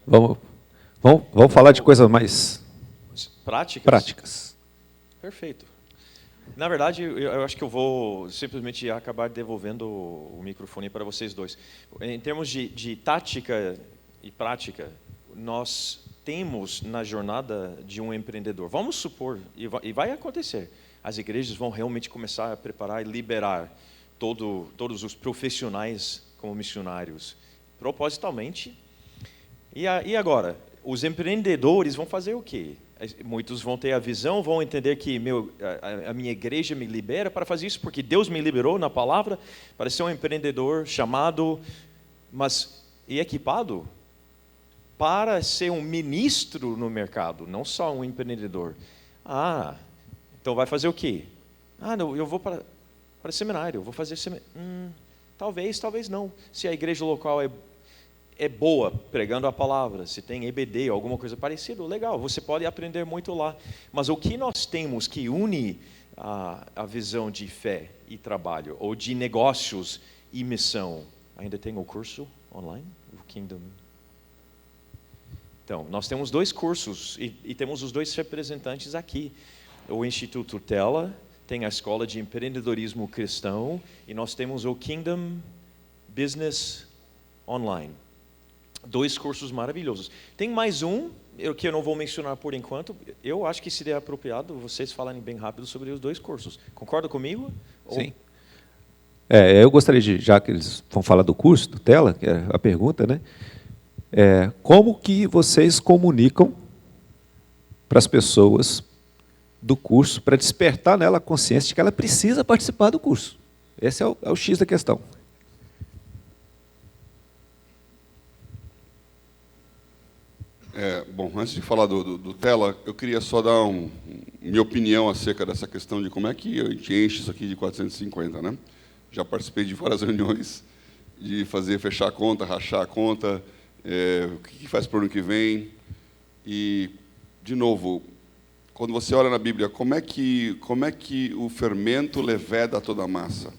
Vamos falar de coisas mais práticas. Perfeito. Na verdade, eu acho que eu vou simplesmente acabar devolvendo o microfone para vocês dois. Em termos de tática e prática, nós temos na jornada de um empreendedor, vamos supor, e vai acontecer, as igrejas vão realmente começar a preparar e liberar todos os profissionais como missionários, propositalmente. E agora, os empreendedores vão fazer o quê? Muitos vão ter a visão, vão entender que a minha igreja me libera para fazer isso, porque Deus me liberou na palavra para ser um empreendedor chamado, e equipado para ser um ministro no mercado, não só um empreendedor. Então vai fazer o quê? Não, eu vou para seminário, eu vou fazer seminário. Talvez não. Se a igreja local é boa pregando a palavra, se tem EBD, alguma coisa parecida, legal, você pode aprender muito lá. Mas o que nós temos que une a visão de fé e trabalho, ou de negócios e missão? Ainda tem o curso online, o Kingdom. Então, nós temos 2 cursos e temos os 2 representantes aqui. O Instituto Tela tem a Escola de Empreendedorismo Cristão e nós temos o Kingdom Business Online. 2 cursos maravilhosos. Tem mais um, que eu não vou mencionar por enquanto. Eu acho que seria apropriado vocês falarem bem rápido sobre os 2 cursos. Concorda comigo? Sim. Eu gostaria de, já que eles vão falar do curso, do Tela, que é a pergunta, né? Como que vocês comunicam para as pessoas do curso, para despertar nela a consciência de que ela precisa participar do curso? Esse é o X da questão. Bom, antes de falar do Tela, eu queria só dar minha opinião acerca dessa questão de como é que a gente enche isso aqui de 450, né? Já participei de várias reuniões de fechar a conta, rachar a conta, o que faz para o ano que vem. E, de novo, quando você olha na Bíblia, como é que o fermento leveda toda a massa?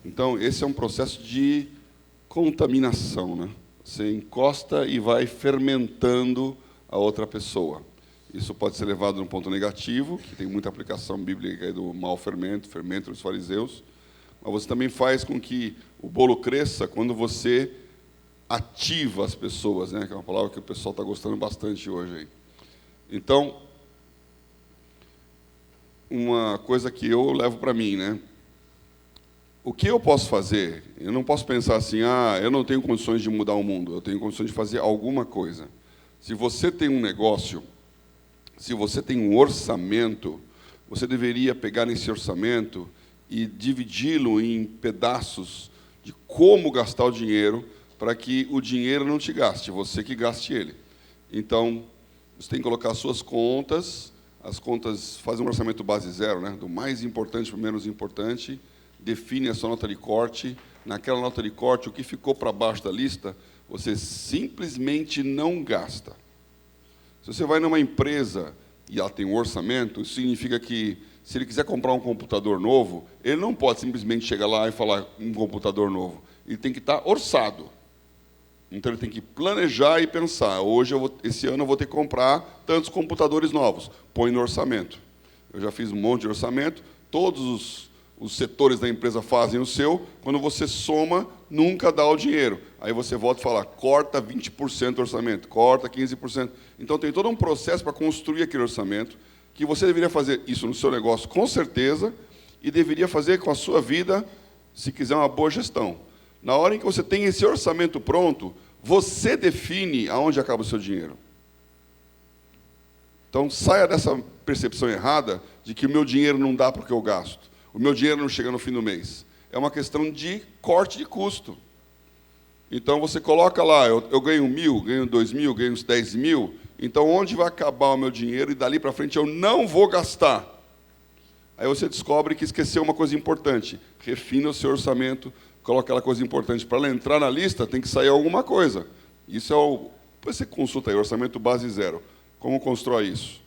Então, esse é um processo de contaminação, né? Você encosta e vai fermentando a outra pessoa. Isso pode ser levado num ponto negativo, que tem muita aplicação bíblica do mau fermento, fermento dos fariseus, mas você também faz com que o bolo cresça quando você ativa as pessoas, né? Que é uma palavra que o pessoal está gostando bastante hoje aí. Então, uma coisa que eu levo para mim, né? O que eu posso fazer? Eu não posso pensar assim, eu não tenho condições de mudar o mundo, eu tenho condições de fazer alguma coisa. Se você tem um negócio, se você tem um orçamento, você deveria pegar nesse orçamento e dividi-lo em pedaços de como gastar o dinheiro para que o dinheiro não te gaste, você que gaste ele. Então, você tem que colocar as suas contas, as contas fazem um orçamento base 0, né? Do mais importante para o menos importante, define a sua nota de corte, naquela nota de corte, o que ficou para baixo da lista, você simplesmente não gasta. Se você vai numa empresa e ela tem um orçamento, isso significa que, se ele quiser comprar um computador novo, ele não pode simplesmente chegar lá e falar um computador novo. Ele tem que estar orçado. Então, ele tem que planejar e pensar, esse ano eu vou ter que comprar tantos computadores novos. Põe no orçamento. Eu já fiz um monte de orçamento, todos os setores da empresa fazem o seu, quando você soma, nunca dá o dinheiro. Aí você volta e fala, corta 20% do orçamento, corta 15%. Então, tem todo um processo para construir aquele orçamento, que você deveria fazer isso no seu negócio, com certeza, e deveria fazer com a sua vida, se quiser uma boa gestão. Na hora em que você tem esse orçamento pronto, você define aonde acaba o seu dinheiro. Então, saia dessa percepção errada de que o meu dinheiro não dá para o que eu gasto. O meu dinheiro não chega no fim do mês. É uma questão de corte de custo. Então, você coloca lá, eu ganho 1.000, ganho 2.000, ganho 10.000, então onde vai acabar o meu dinheiro e dali para frente eu não vou gastar? Aí você descobre que esqueceu uma coisa importante. Refina o seu orçamento, coloca aquela coisa importante. Para ela entrar na lista, tem que sair alguma coisa. Isso é depois você consulta aí, orçamento base 0. Como constrói isso?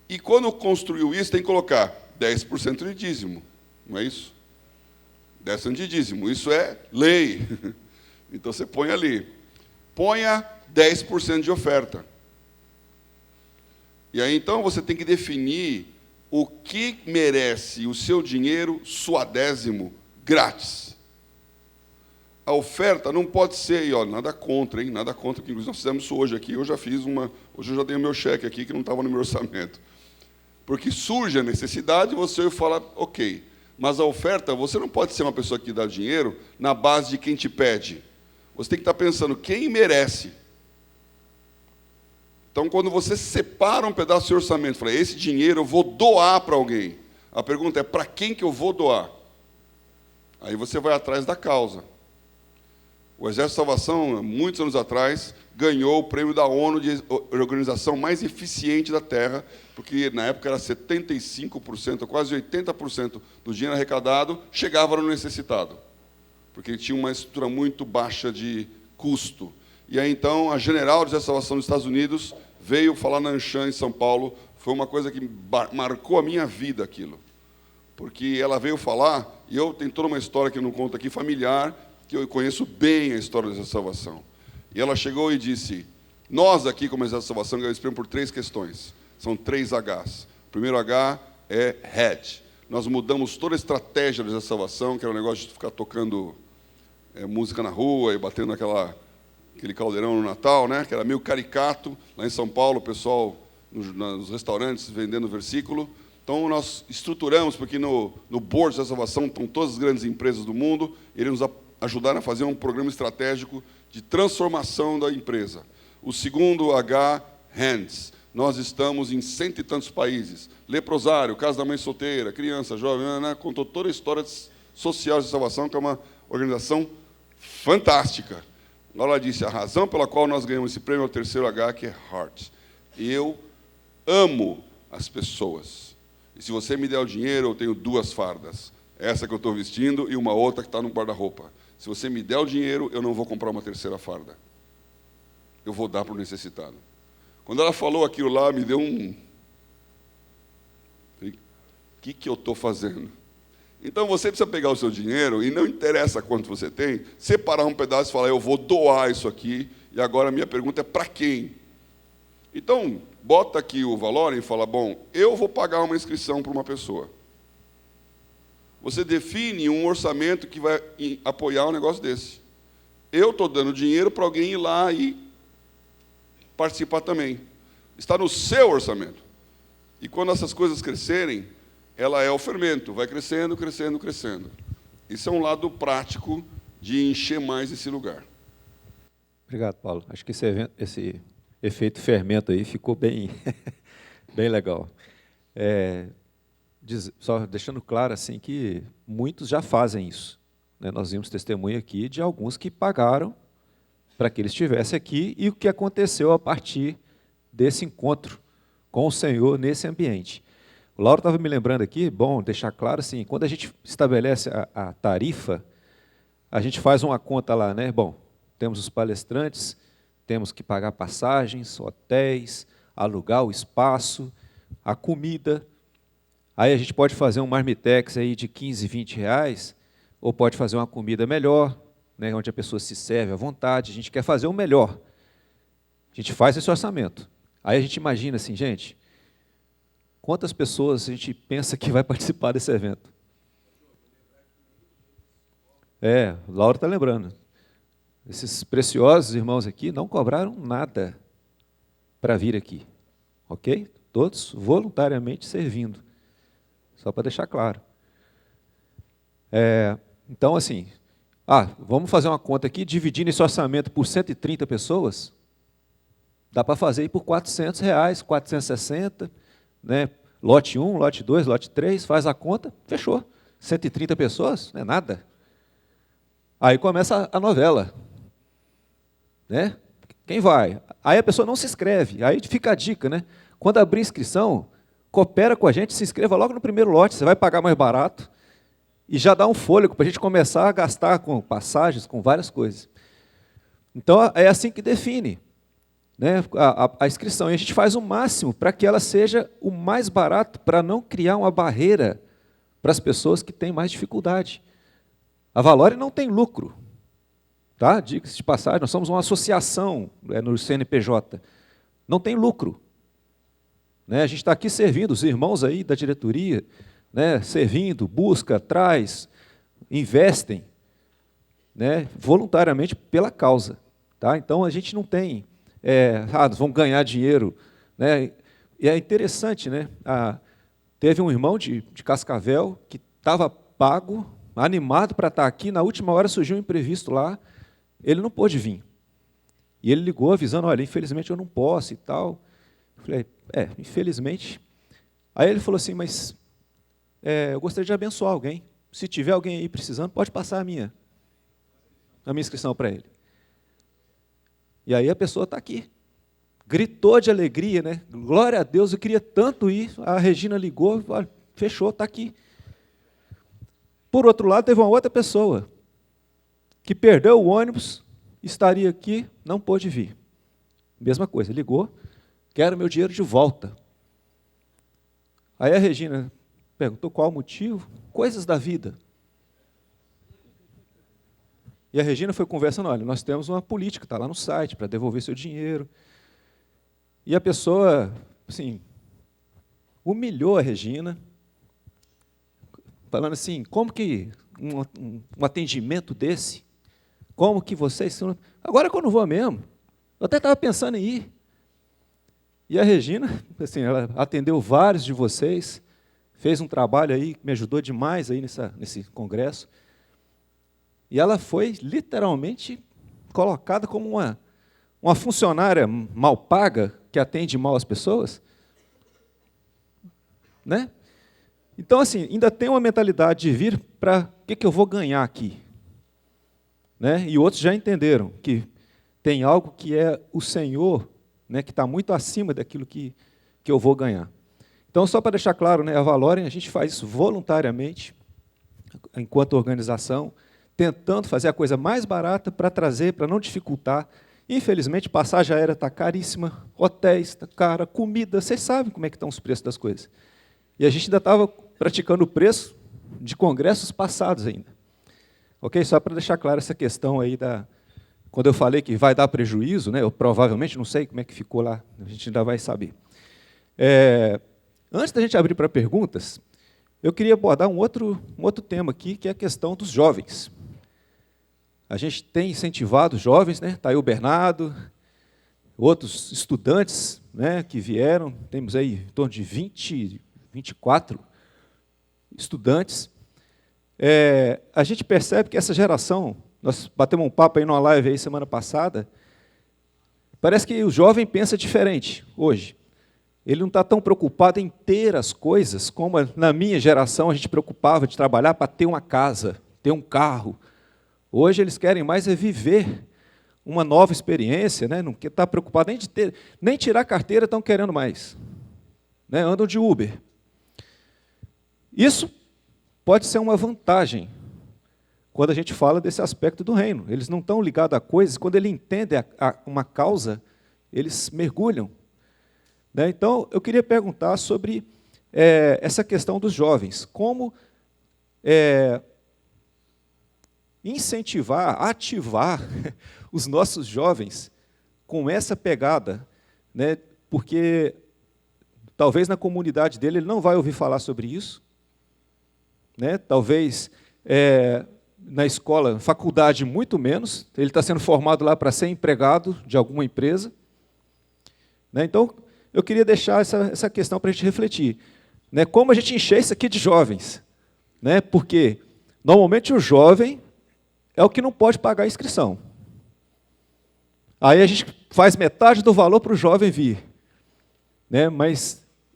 E quando construiu isso, tem que colocar 10% de dízimo. Não é isso? 10% de dízimo. Isso é lei. Então, você põe ali. Ponha 10% de oferta. E aí, então, você tem que definir o que merece o seu dinheiro suadésimo, grátis. A oferta não pode ser, e olha, nada contra, hein? Nada contra, que inclusive nós fizemos isso hoje aqui. Hoje eu já dei o meu cheque aqui, que não estava no meu orçamento. Porque surge a necessidade, você fala, ok. Mas a oferta, você não pode ser uma pessoa que dá dinheiro na base de quem te pede. Você tem que estar pensando, quem merece? Então, quando você separa um pedaço do seu orçamento, fala, esse dinheiro eu vou doar para alguém. A pergunta é, para quem que eu vou doar? Aí você vai atrás da causa. O Exército de Salvação, muitos anos atrás, ganhou o prêmio da ONU de organização mais eficiente da Terra, porque na época era 75%, quase 80% do dinheiro arrecadado chegava no necessitado. porque tinha uma estrutura muito baixa de custo. E aí, então, a General de Salvação dos Estados Unidos veio falar na Anshan, em São Paulo. Foi uma coisa que marcou a minha vida, aquilo. Porque ela veio falar, e eu tenho toda uma história que eu não conto aqui, familiar, que eu conheço bem a história dessa salvação. E ela chegou e disse, nós aqui, como Exército de Salvação, ganhamos prêmio por 3 questões. São 3 Hs. O primeiro H é head. Nós mudamos toda a estratégia da salvação, que era um negócio de ficar tocando música na rua e batendo aquele caldeirão no Natal, né? Que era meio caricato. Lá em São Paulo, o pessoal nos restaurantes vendendo versículo. Então, nós estruturamos, porque no board da salvação estão todas as grandes empresas do mundo, eles nos ajudaram a fazer um programa estratégico de transformação da empresa. O segundo H, hands. Nós estamos em 100 e tantos países. Leprosário, Casa da Mãe Solteira, criança, jovem, né? Contou toda a história social de salvação, que é uma organização fantástica. Ela disse, a razão pela qual nós ganhamos esse prêmio é o terceiro H, que é heart. Eu amo as pessoas. E se você me der o dinheiro, eu tenho 2 fardas. Essa que eu estou vestindo e uma outra que está no guarda-roupa. Se você me der o dinheiro, eu não vou comprar uma terceira farda. Eu vou dar para o necessitado. Quando ela falou aquilo lá, me deu um... O que eu estou fazendo? Então, você precisa pegar o seu dinheiro, e não interessa quanto você tem, separar um pedaço e falar, eu vou doar isso aqui, e agora a minha pergunta é para quem? Então, bota aqui o valor e fala, bom, eu vou pagar uma inscrição para uma pessoa. Você define um orçamento que vai apoiar um negócio desse. Eu estou dando dinheiro para alguém ir lá e participar também. Está no seu orçamento. E quando essas coisas crescerem, ela é o fermento, vai crescendo, crescendo, crescendo. Isso é um lado prático de encher mais esse lugar. Obrigado, Paulo. Acho que esse efeito fermento aí ficou bem, bem legal. Só deixando claro assim, que muitos já fazem isso. Né? Nós vimos testemunho aqui de alguns que pagaram para que ele estivesse aqui e o que aconteceu a partir desse encontro com o Senhor nesse ambiente. O Lauro estava me lembrando aqui, bom, deixar claro assim, quando a gente estabelece a tarifa, a gente faz uma conta lá, né? Bom, temos os palestrantes, temos que pagar passagens, hotéis, alugar o espaço, a comida. Aí a gente pode fazer um marmitex aí de 15, 20 reais, ou pode fazer uma comida melhor, né, onde a pessoa se serve à vontade. A gente quer fazer o melhor. A gente faz esse orçamento. Aí a gente imagina assim, gente, quantas pessoas a gente pensa que vai participar desse evento? O Lauro está lembrando. Esses preciosos irmãos aqui não cobraram nada para vir aqui. Ok? Todos voluntariamente servindo. Só para deixar claro. Então, assim, vamos fazer uma conta aqui, dividindo esse orçamento por 130 pessoas, dá para fazer aí por R$400, 460, né? Lote 1, lote 2, lote 3, faz a conta, fechou. 130 pessoas, não é nada. Aí começa a novela. Né? Quem vai? Aí a pessoa não se inscreve, aí fica a dica, né? Quando abrir inscrição, coopera com a gente, se inscreva logo no primeiro lote, você vai pagar mais barato, e já dá um fôlego para a gente começar a gastar com passagens, com várias coisas. Então, é assim que define, né, a inscrição. E a gente faz o máximo para que ela seja o mais barato, para não criar uma barreira para as pessoas que têm mais dificuldade. A Valore não tem lucro. Tá? Diga-se de passagem, nós somos uma associação no CNPJ. Não tem lucro. Né, a gente está aqui servindo, os irmãos aí da diretoria, né, servindo, busca, traz, investem, né, voluntariamente pela causa. Tá? Então, a gente não tem, nós vamos ganhar dinheiro. Né? E é interessante, né? Teve um irmão de Cascavel que estava pago, animado para estar aqui, na última hora surgiu um imprevisto lá, ele não pôde vir. E ele ligou avisando, olha, infelizmente eu não posso e tal. Eu falei, infelizmente. Aí ele falou assim, mas eu gostaria de abençoar alguém. Se tiver alguém aí precisando, pode passar a minha inscrição para ele. E aí a pessoa está aqui. Gritou de alegria, né? Glória a Deus, eu queria tanto ir. A Regina ligou, olha, fechou, está aqui. Por outro lado, teve uma outra pessoa que perdeu o ônibus, estaria aqui, não pôde vir. Mesma coisa, ligou, quero meu dinheiro de volta. Aí a Regina perguntou qual o motivo, coisas da vida. E a Regina foi conversando, olha, nós temos uma política, está lá no site, para devolver seu dinheiro. E a pessoa, assim, humilhou a Regina, falando assim, como que um atendimento desse, como que vocês... Agora que eu não vou mesmo, eu até estava pensando em ir. E a Regina, assim, ela atendeu vários de vocês, fez um trabalho aí que me ajudou demais aí nesse congresso. E ela foi literalmente colocada como uma funcionária mal paga, que atende mal as pessoas. Né? Então, assim, ainda tem uma mentalidade de vir para o que eu vou ganhar aqui. Né? E outros já entenderam que tem algo que é o Senhor, né, que está muito acima daquilo que eu vou ganhar. Então, só para deixar claro, né, a Valorem, a gente faz isso voluntariamente, enquanto organização, tentando fazer a coisa mais barata para trazer, para não dificultar. Infelizmente, passagem aérea está caríssima, hotéis está cara, comida, vocês sabem como é que estão os preços das coisas. E a gente ainda estava praticando o preço de congressos passados ainda. Ok? Só para deixar claro essa questão aí quando eu falei que vai dar prejuízo, né, eu provavelmente, não sei como é que ficou lá, a gente ainda vai saber. Antes da gente abrir para perguntas, eu queria abordar um outro tema aqui, que é a questão dos jovens. A gente tem incentivado os jovens, né? Está aí o Bernardo, outros estudantes, né, que vieram, temos aí em torno de 24 estudantes. A gente percebe que essa geração, nós batemos um papo aí numa live aí semana passada, parece que o jovem pensa diferente hoje. Ele não está tão preocupado em ter as coisas como na minha geração a gente preocupava de trabalhar para ter uma casa, ter um carro. Hoje eles querem mais viver uma nova experiência, né? Não está preocupado nem tirar a carteira estão querendo mais. Né? Andam de Uber. Isso pode ser uma vantagem quando a gente fala desse aspecto do reino. Eles não estão ligados a coisas, quando eles entendem uma causa, eles mergulham. Né? Então, eu queria perguntar sobre essa questão dos jovens. Como incentivar, ativar os nossos jovens com essa pegada, né? Porque talvez na comunidade dele ele não vai ouvir falar sobre isso, né? Talvez na escola, faculdade, muito menos. Ele está sendo formado lá para ser empregado de alguma empresa. Né? Então, eu queria deixar essa questão para a gente refletir. Né? Como a gente encher isso aqui de jovens? Né? Porque, normalmente, o jovem é o que não pode pagar a inscrição. Aí a gente faz metade do valor para o jovem vir. Né?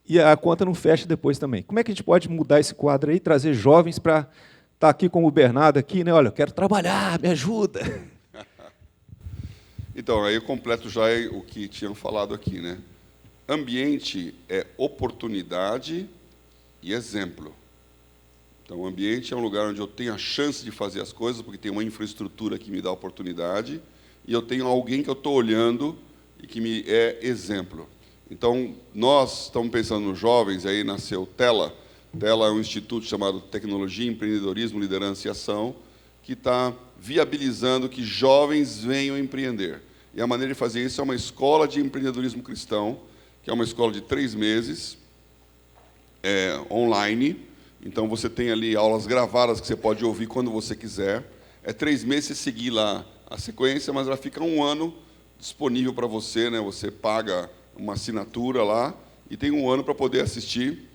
E a conta não fecha depois também. Como é que a gente pode mudar esse quadro aí, trazer jovens para estar aqui como o Bernardo aqui, né? Olha, eu quero trabalhar, me ajuda. Então, aí eu completo já o que tinham falado aqui, né? Ambiente é oportunidade e exemplo. Então, o ambiente é um lugar onde eu tenho a chance de fazer as coisas, porque tem uma infraestrutura que me dá oportunidade, e eu tenho alguém que eu estou olhando e que me é exemplo. Então, nós estamos pensando nos jovens, aí nasceu Tela. Tela é um instituto chamado Tecnologia, Empreendedorismo, Liderança e Ação, que está viabilizando que jovens venham empreender. E a maneira de fazer isso é uma escola de empreendedorismo cristão, que é uma escola de 3 meses, online. Então, você tem ali aulas gravadas que você pode ouvir quando você quiser. 3 meses você seguir lá a sequência, mas ela fica 1 ano disponível para você, né? Você paga uma assinatura lá e tem 1 ano para poder assistir.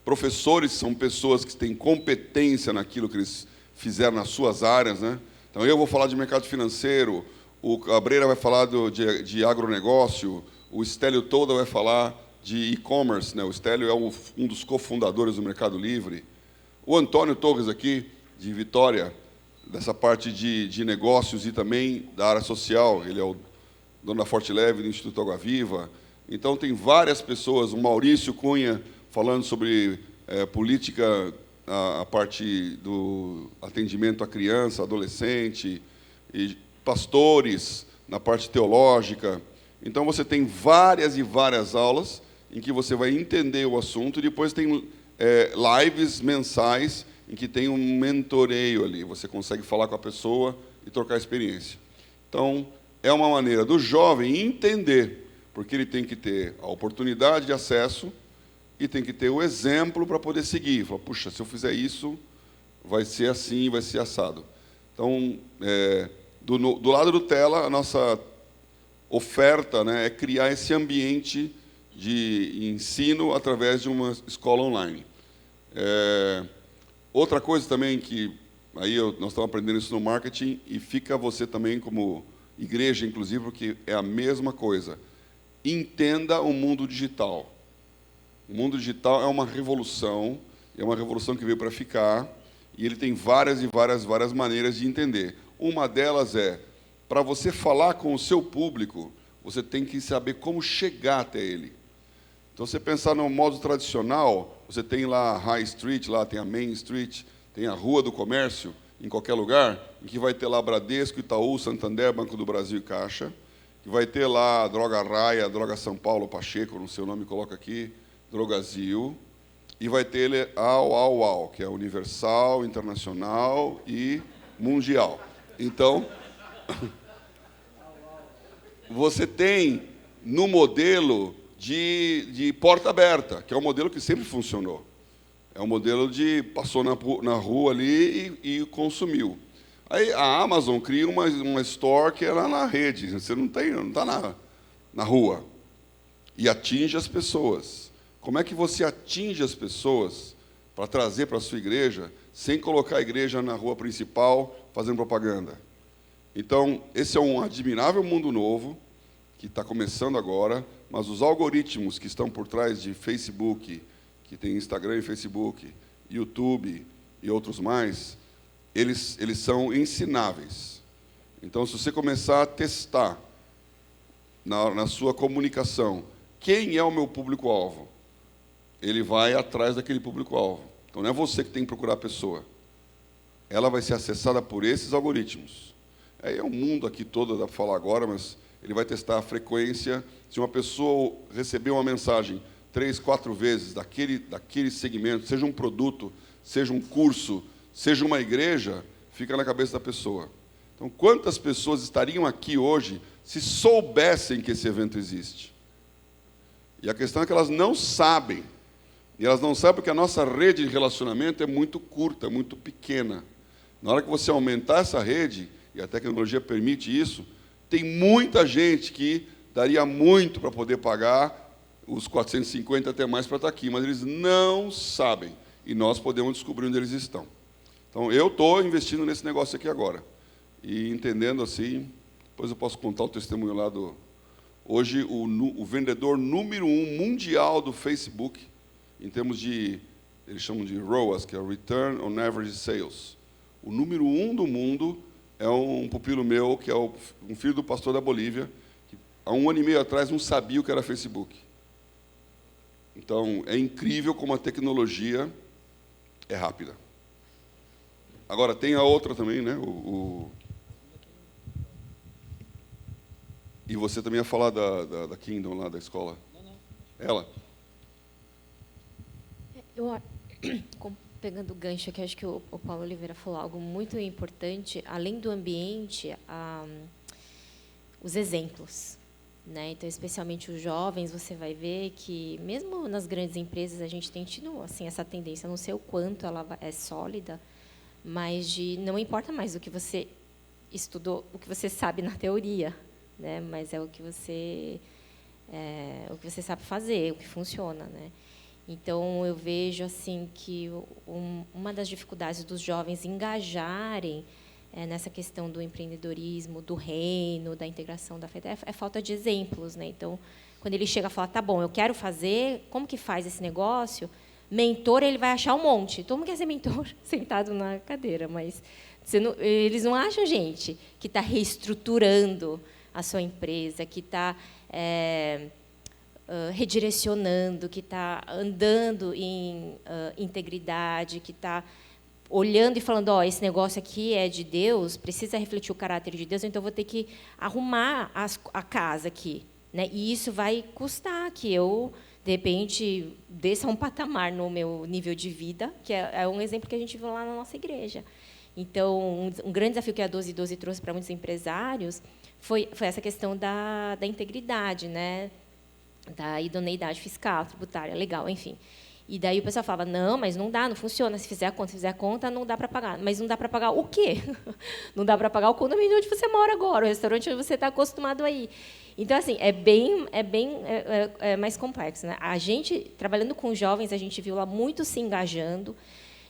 Professores são pessoas que têm competência naquilo que eles fizeram nas suas áreas, né? Então, eu vou falar de mercado financeiro, o Cabreira vai falar de agronegócio, o Stélio Toda vai falar de e-commerce, né? O Stélio é um dos cofundadores do Mercado Livre. O Antônio Torres aqui, de Vitória, dessa parte de negócios e também da área social, ele é o dono da Forte Leve, do Instituto Água Viva. Então, tem várias pessoas, o Maurício Cunha, falando sobre política a parte do atendimento à criança, adolescente, e pastores, na parte teológica. Então, você tem várias e várias aulas em que você vai entender o assunto, e depois tem lives mensais em que tem um mentoreio ali. Você consegue falar com a pessoa e trocar experiência. Então, é uma maneira do jovem entender, porque ele tem que ter a oportunidade de acesso e tem que ter o exemplo para poder seguir. Fala, puxa, se eu fizer isso, vai ser assim, vai ser assado. Então, do lado do Tela, a nossa oferta, né, é criar esse ambiente de ensino através de uma escola online. Outra coisa também que aí nós estamos aprendendo isso no marketing, e fica você também como igreja, inclusive, porque é a mesma coisa. Entenda o mundo digital. O mundo digital é uma revolução que veio para ficar, e ele tem várias e várias maneiras de entender. Uma delas é, para você falar com o seu público, você tem que saber como chegar até ele. Então, você pensar no modo tradicional, você tem lá a High Street, lá tem a Main Street, tem a Rua do Comércio, em qualquer lugar, em que vai ter lá Bradesco, Itaú, Santander, Banco do Brasil e Caixa, que vai ter lá Droga Raia, Droga São Paulo, Pacheco, não sei o nome, coloca aqui, Drogazil, e vai ter ele AU, que é Universal, Internacional e Mundial. Então, você tem no modelo de porta aberta, que é um modelo que sempre funcionou. É um modelo de passou na rua ali e consumiu. Aí a Amazon cria uma store que é lá na rede, você não está na rua, e atinge as pessoas. Como é que você atinge as pessoas para trazer para a sua igreja, sem colocar a igreja na rua principal, fazendo propaganda? Então, esse é um admirável mundo novo, que está começando agora, mas os algoritmos que estão por trás de Facebook, que tem Instagram e Facebook, YouTube e outros mais, eles são ensináveis. Então, se você começar a testar na sua comunicação, quem é o meu público-alvo? Ele vai atrás daquele público-alvo. Então, não é você que tem que procurar a pessoa. Ela vai ser acessada por esses algoritmos. É um mundo aqui todo, dá para falar agora, mas ele vai testar a frequência. Se uma pessoa receber uma mensagem 3, 4 vezes daquele segmento, seja um produto, seja um curso, seja uma igreja, fica na cabeça da pessoa. Então, quantas pessoas estariam aqui hoje se soubessem que esse evento existe? E a questão é que elas não sabem. E elas não sabem porque a nossa rede de relacionamento é muito curta, muito pequena. Na hora que você aumentar essa rede, e a tecnologia permite isso, tem muita gente que daria muito para poder pagar os 450 até mais para estar aqui, mas eles não sabem. E nós podemos descobrir onde eles estão. Então, eu estou investindo nesse negócio aqui agora. E entendendo assim, depois eu posso contar o testemunho lá do... Hoje, o vendedor número 1 mundial do Facebook, em termos de, eles chamam de ROAS, que é Return on Average Sales. O número 1 do mundo é um pupilo meu, que é um filho do pastor da Bolívia, que há 1 ano e meio atrás não sabia o que era Facebook. Então, é incrível como a tecnologia é rápida. Agora, tem a outra também, né? E você também ia falar da Kingdom, lá da escola. Não. Ela. Pegando o gancho aqui, acho que o Paulo Oliveira falou algo muito importante, além do ambiente, os exemplos. Né? Então, especialmente os jovens, você vai ver que, mesmo nas grandes empresas, a gente tem tido assim, essa tendência, não sei o quanto ela é sólida, mas não importa mais o que você estudou, o que você sabe na teoria, né? Mas é o que você sabe fazer, o que funciona, né? Então, eu vejo assim que uma das dificuldades dos jovens engajarem nessa questão do empreendedorismo, do reino, da integração da fé, é falta de exemplos, né? Então, quando ele chega a falar, tá bom, eu quero fazer, como que faz esse negócio? Mentor, ele vai achar um monte. Todo mundo quer ser mentor sentado na cadeira, mas eles não acham gente que está reestruturando a sua empresa, que está redirecionando, que está andando em integridade, que está olhando e falando, esse negócio aqui é de Deus, precisa refletir o caráter de Deus, então eu vou ter que arrumar a casa aqui, né? E isso vai custar que eu, de repente, desça um patamar no meu nível de vida, que é um exemplo que a gente viu lá na nossa igreja. Então, um grande desafio que a 1212 trouxe para muitos empresários foi essa questão da integridade, né? Da idoneidade fiscal, tributária, legal, enfim. E daí o pessoal falava, não, mas não dá, não funciona, se fizer a conta, não dá para pagar. Mas não dá para pagar o quê? Não dá para pagar o condomínio onde você mora agora, o restaurante onde você está acostumado a ir. Então, assim, é mais complexo, né? A gente, trabalhando com jovens, a gente viu lá muito se engajando.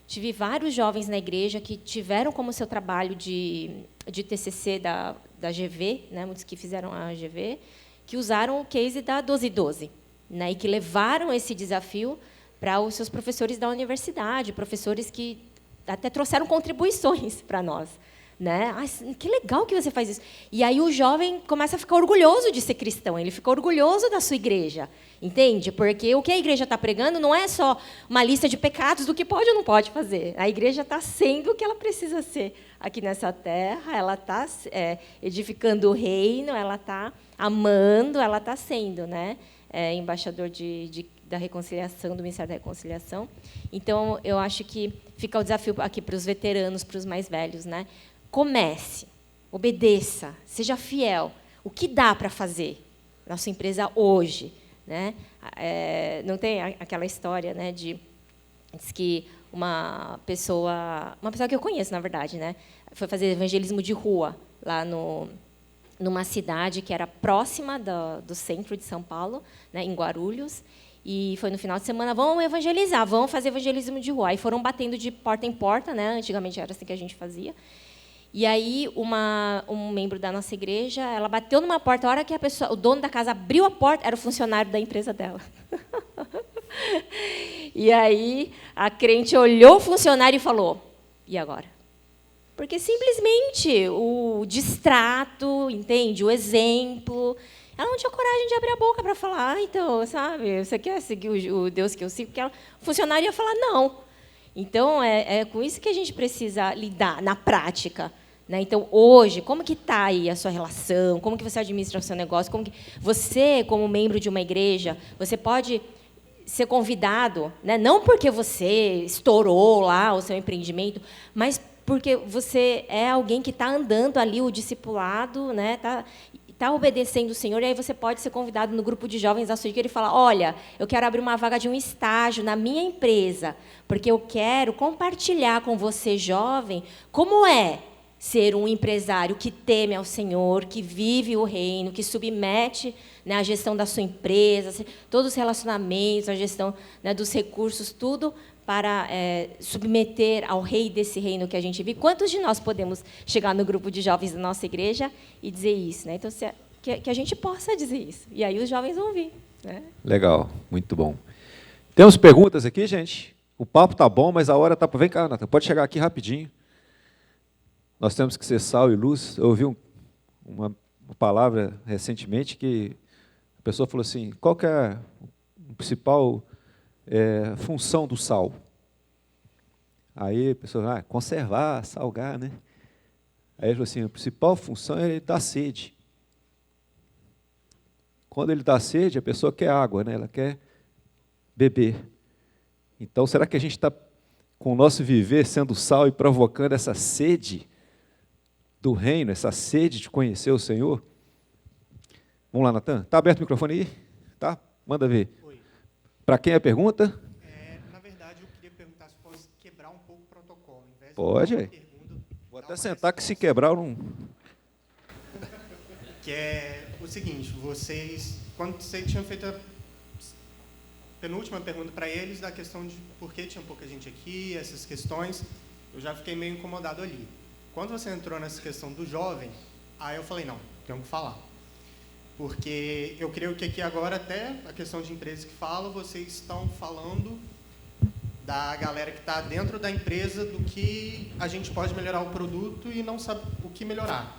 Tive vários jovens na igreja que tiveram como seu trabalho de TCC da GV, né? Muitos que fizeram a GV, que usaram o case da 1212, né? E que levaram esse desafio para os seus professores da universidade, professores que até trouxeram contribuições para nós, né? Que legal que você faz isso. E aí o jovem começa a ficar orgulhoso de ser cristão, ele fica orgulhoso da sua igreja, entende? Porque o que a igreja está pregando não é só uma lista de pecados do que pode ou não pode fazer. A igreja está sendo o que ela precisa ser aqui nessa terra, ela está edificando o reino, ela está amando, ela está sendo, né? Embaixador da reconciliação, do Ministério da Reconciliação. Então, eu acho que fica o desafio aqui para os veteranos, para os mais velhos, né? Comece, obedeça, seja fiel. O que dá para fazer na sua empresa hoje, né? Não tem aquela história, né, diz que uma pessoa que eu conheço, na verdade, né, foi fazer evangelismo de rua lá numa cidade que era próxima do centro de São Paulo, né, em Guarulhos, e foi no final de semana, vamos evangelizar, vamos fazer evangelismo de rua. Aí foram batendo de porta em porta, né, antigamente era assim que a gente fazia, e aí um membro da nossa igreja, ela bateu numa porta, a hora que o dono da casa abriu a porta, era o funcionário da empresa dela. E aí a crente olhou o funcionário e falou, e agora? Porque simplesmente o distrato, entende? O exemplo. Ela não tinha coragem de abrir a boca para falar, então, sabe, você quer seguir o Deus que eu sigo? Porque o funcionário ia falar não. Então, é com isso que a gente precisa lidar na prática. Né? Então, hoje, como que está aí a sua relação? Como que você administra o seu negócio? Como que você, como membro de uma igreja, você pode ser convidado, né? Não porque você estourou lá o seu empreendimento, mas porque você é alguém que está andando ali o discipulado, né? Está obedecendo o Senhor, e aí você pode ser convidado no grupo de jovens da sua igreja e falar, olha, eu quero abrir uma vaga de um estágio na minha empresa, porque eu quero compartilhar com você, jovem, como é ser um empresário que teme ao Senhor, que vive o reino, que submete, né, a gestão da sua empresa, todos os relacionamentos, a gestão, né, dos recursos, tudo para submeter ao rei desse reino que a gente vive. Quantos de nós podemos chegar no grupo de jovens da nossa igreja e dizer isso? Né? Então, que a gente possa dizer isso. E aí os jovens vão vir. Né? Legal, muito bom. Temos perguntas aqui, gente? O papo está bom, mas a hora está... Vem cá, Nathan, pode chegar aqui rapidinho. Nós temos que ser sal e luz. Eu ouvi uma palavra recentemente que a pessoa falou assim, qual que é a principal função do sal? Aí a pessoa, conservar, salgar, né? Aí ele falou assim, a principal função é ele dar sede. Quando ele dá sede, a pessoa quer água, né? Ela quer beber. Então, será que a gente está, com o nosso viver, sendo sal e provocando essa sede do reino, essa sede de conhecer o Senhor? Vamos lá, Natan. Está aberto o microfone aí? Tá? Manda ver. Para quem é a pergunta? Na verdade, eu queria perguntar se posso quebrar um pouco o protocolo. Ao invés de pode, vou até sentar que se quebrar não... Que é o seguinte, quando você tinha feito a penúltima pergunta para eles, da questão de por que tinha pouca gente aqui, essas questões, eu já fiquei meio incomodado ali. Quando você entrou nessa questão do jovem, aí eu falei, não, tenho que falar. Porque eu creio que aqui agora, até a questão de empresas que falam, vocês estão falando da galera que está dentro da empresa, do que a gente pode melhorar o produto e não sabe o que melhorar.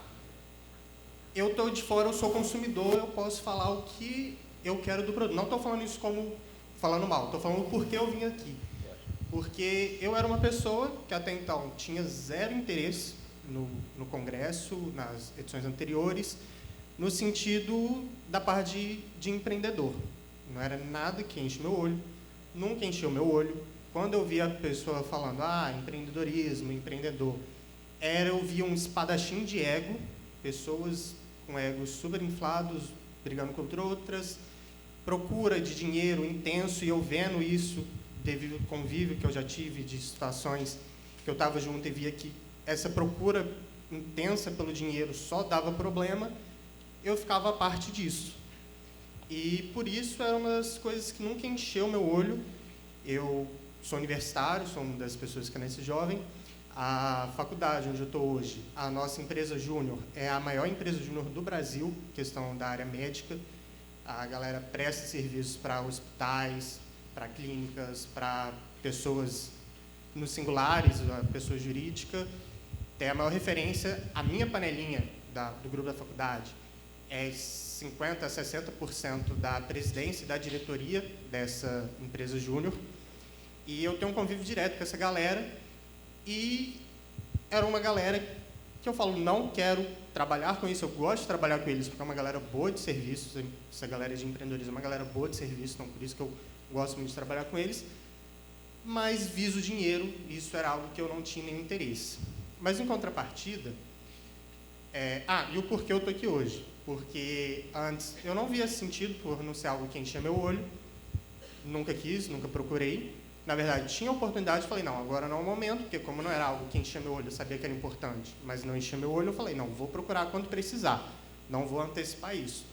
Eu estou de fora, eu sou consumidor, eu posso falar o que eu quero do produto. Não estou falando isso como falando mal, estou falando por que eu vim aqui. Porque eu era uma pessoa que até então tinha zero interesse no Congresso, nas edições anteriores, no sentido da parte de empreendedor. Não era nada que enche meu olho, nunca encheu meu olho. Quando eu via a pessoa falando, empreendedorismo, empreendedor, eu via um espadachim de ego, pessoas com egos super inflados, brigando contra outras, procura de dinheiro intenso, e eu vendo isso, devido ao convívio que eu já tive de situações que eu estava junto e via que essa procura intensa pelo dinheiro só dava problema, eu ficava a parte disso. E por isso era uma das coisas que nunca encheu meu olho. Eu sou universitário, sou uma das pessoas que é nesse jovem. A faculdade onde eu estou hoje, a nossa empresa júnior, é a maior empresa júnior do Brasil, questão da área médica. A galera presta serviços para hospitais, para clínicas, para pessoas nos singulares, a pessoa jurídica. Tem a maior referência, a minha panelinha do grupo da faculdade é 50% a 60% da presidência e da diretoria dessa empresa júnior. E eu tenho um convívio direto com essa galera, e era uma galera que eu falo, não quero trabalhar com isso, eu gosto de trabalhar com eles, porque é uma galera boa de serviços, essa galera de empreendedorismo é uma galera boa de serviços, então por isso que eu gosto muito de trabalhar com eles, mas viso o dinheiro, isso era algo que eu não tinha nenhum interesse. Mas, em contrapartida, e o porquê eu estou aqui hoje? Porque antes eu não via sentido por não ser algo que enchia meu olho, nunca quis, nunca procurei. Na verdade, tinha oportunidade, falei, não, agora não é o momento, porque como não era algo que enchia meu olho, eu sabia que era importante, mas não enchia meu olho, eu falei, não, vou procurar quando precisar, não vou antecipar isso.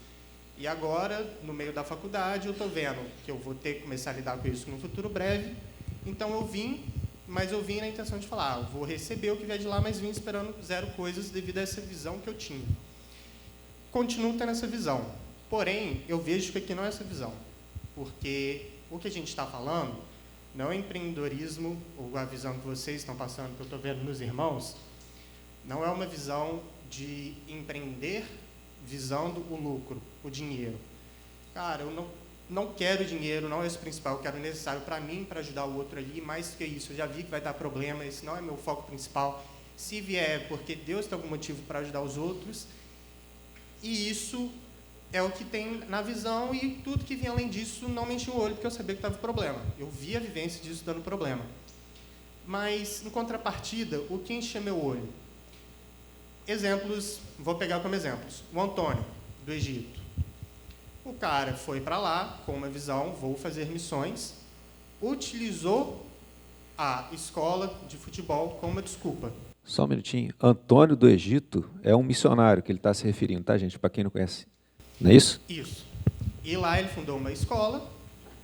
E agora, no meio da faculdade, eu estou vendo que eu vou ter que começar a lidar com isso no futuro breve, então eu vim, mas eu vim na intenção de falar, eu vou receber o que vier de lá, mas vim esperando zero coisas devido a essa visão que eu tinha. Continuo tendo essa visão, porém, eu vejo que aqui não é essa visão, porque o que a gente está falando não é empreendedorismo, ou a visão que vocês estão passando, que eu estou vendo nos irmãos, não é uma visão de empreender visando o lucro, o dinheiro. Cara, eu não quero dinheiro, não é esse o principal, eu quero o necessário para mim, para ajudar o outro ali, mais que isso, eu já vi que vai dar problema, esse não é meu foco principal. Se vier, porque Deus tem algum motivo para ajudar os outros, e isso é o que tem na visão, e tudo que vinha além disso não me enchia o olho, porque eu sabia que estava problema. Eu via a vivência disso dando problema. Mas, em contrapartida, o que enchia meu olho? Exemplos, vou pegar como exemplos. O Antônio, do Egito. O cara foi para lá com uma visão, vou fazer missões, utilizou a escola de futebol como uma desculpa. Só um minutinho. Antônio do Egito é um missionário que ele está se referindo, tá, gente? Para quem não conhece. Não é isso? Isso. E lá ele fundou uma escola,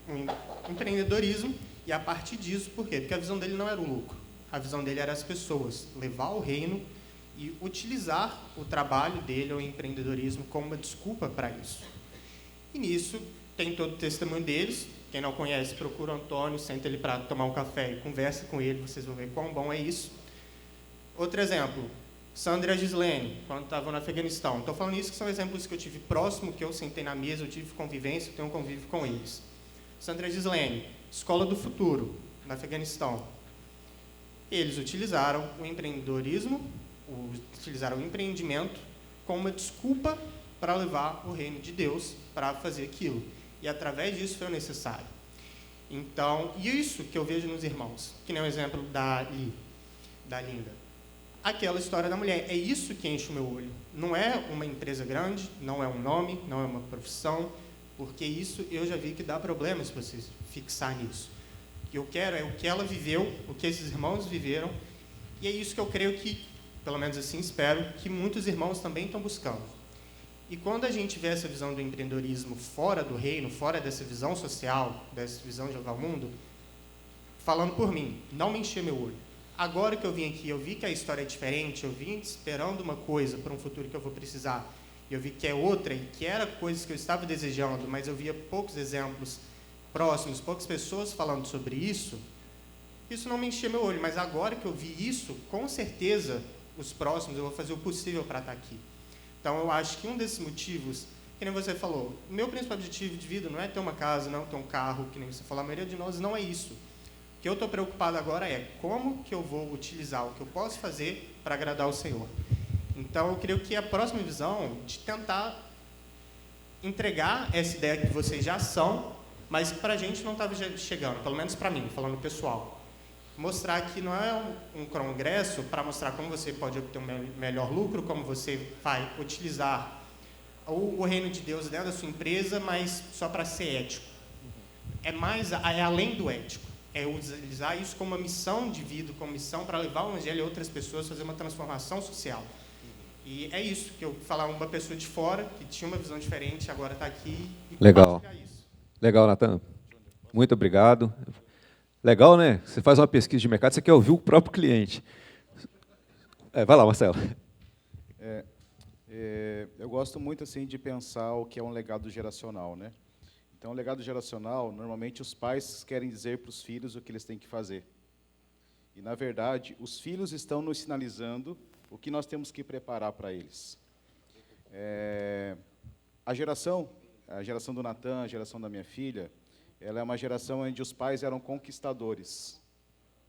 um empreendedorismo, e a partir disso, por quê? Porque a visão dele não era o lucro. A visão dele era as pessoas, levar o reino e utilizar o trabalho dele, o empreendedorismo, como uma desculpa para isso. E nisso tem todo o testemunho deles. Quem não conhece, procura o Antônio, senta ele para tomar um café e conversa com ele, vocês vão ver quão bom é isso. Outro exemplo, Sandra e a Gislene, quando estavam no Afeganistão. Estou falando isso que são exemplos que eu tive próximo, que eu sentei na mesa, eu tive convivência, eu tenho um convívio com eles. Sandra e a Gislene, Escola do Futuro, no Afeganistão. Eles utilizaram o empreendedorismo, utilizaram o empreendimento como uma desculpa para levar o reino de Deus para fazer aquilo. E através disso foi o necessário. Então, isso que eu vejo nos irmãos, que nem o exemplo da Linda. Aquela história da mulher, é isso que enche o meu olho. Não é uma empresa grande, não é um nome, não é uma profissão, porque isso eu já vi que dá problema se você fixar nisso. O que eu quero é o que ela viveu, o que esses irmãos viveram, e é isso que eu creio que, pelo menos assim espero, que muitos irmãos também estão buscando. E quando a gente vê essa visão do empreendedorismo fora do reino, fora dessa visão social, dessa visão de levar o mundo, falando por mim, não me encher meu olho. Agora que eu vim aqui, eu vi que a história é diferente, eu vim esperando uma coisa para um futuro que eu vou precisar, eu vi que é outra, e que era coisas que eu estava desejando, mas eu via poucos exemplos próximos, poucas pessoas falando sobre isso não me enchia meu olho, mas agora que eu vi isso, com certeza, os próximos, eu vou fazer o possível para estar aqui. Então, eu acho que um desses motivos que nem você falou, o meu principal objetivo de vida não é ter uma casa, não é ter um carro, que nem você falou, a maioria de nós não é isso. O que eu estou preocupado agora é como que eu vou utilizar o que eu posso fazer para agradar o Senhor. Então, eu creio que a próxima visão de tentar entregar essa ideia que vocês já são, mas que para a gente não estava chegando, pelo menos para mim, falando pessoal. Mostrar que não é um congresso para mostrar como você pode obter um melhor lucro, como você vai utilizar o reino de Deus dentro da sua empresa, mas só para ser ético. É além do ético. É utilizar isso como uma missão de vida, como missão para levar o evangelho a outras pessoas, fazer uma transformação social. E é isso que eu falar, uma pessoa de fora, que tinha uma visão diferente, agora está aqui. E Legal. isso. Legal, Natan. Muito obrigado. Legal, né? Você faz uma pesquisa de mercado, você quer ouvir o próprio cliente. Vai lá, Marcelo. Eu gosto muito assim de pensar o que é um legado geracional, né? Então, o legado geracional, normalmente os pais querem dizer para os filhos o que eles têm que fazer. E, na verdade, os filhos estão nos sinalizando o que nós temos que preparar para eles. A geração do Natan, a geração da minha filha, ela é uma geração onde os pais eram conquistadores.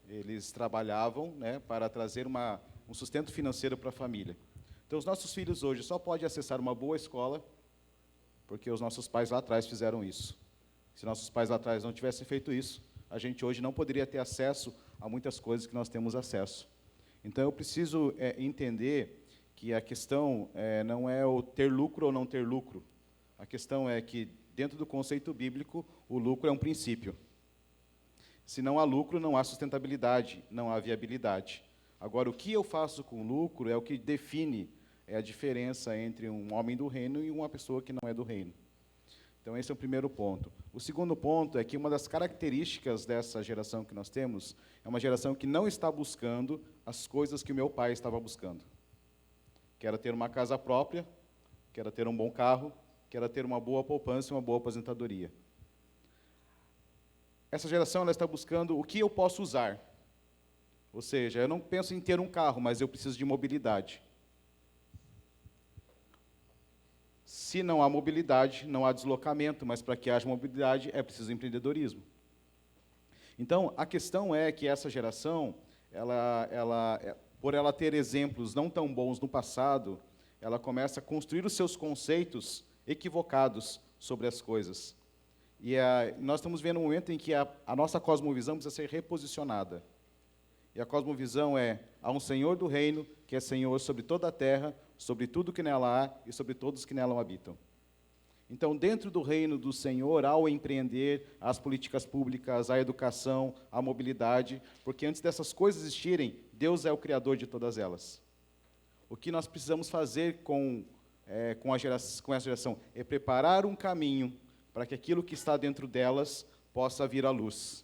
Eles trabalhavam, né, para trazer um sustento financeiro para a família. Então, os nossos filhos hoje só podem acessar uma boa escola porque os nossos pais lá atrás fizeram isso. Se nossos pais lá atrás não tivessem feito isso, a gente hoje não poderia ter acesso a muitas coisas que nós temos acesso. Então, eu preciso entender que a questão não é o ter lucro ou não ter lucro. A questão é que, dentro do conceito bíblico, o lucro é um princípio. Se não há lucro, não há sustentabilidade, não há viabilidade. Agora, o que eu faço com lucro é o que define a diferença entre um homem do reino e uma pessoa que não é do reino. Então, esse é o primeiro ponto. O segundo ponto é que uma das características dessa geração que nós temos é uma geração que não está buscando as coisas que o meu pai estava buscando. Quero ter uma casa própria, quero ter um bom carro, quero ter uma boa poupança e uma boa aposentadoria. Essa geração ela está buscando o que eu posso usar. Ou seja, eu não penso em ter um carro, mas eu preciso de mobilidade. Se não há mobilidade, não há deslocamento, mas para que haja mobilidade é preciso empreendedorismo. Então, a questão é que essa geração, por ela ter exemplos não tão bons no passado, ela começa a construir os seus conceitos equivocados sobre as coisas. E nós estamos vendo um momento em que a nossa cosmovisão precisa ser reposicionada. E a cosmovisão há um Senhor do reino, que é Senhor sobre toda a terra, sobre tudo que nela há e sobre todos que nela habitam. Então, dentro do reino do Senhor, há o empreender, as políticas públicas, a educação, a mobilidade, porque antes dessas coisas existirem, Deus é o Criador de todas elas. O que nós precisamos fazer com essa geração é preparar um caminho para que aquilo que está dentro delas possa vir à luz.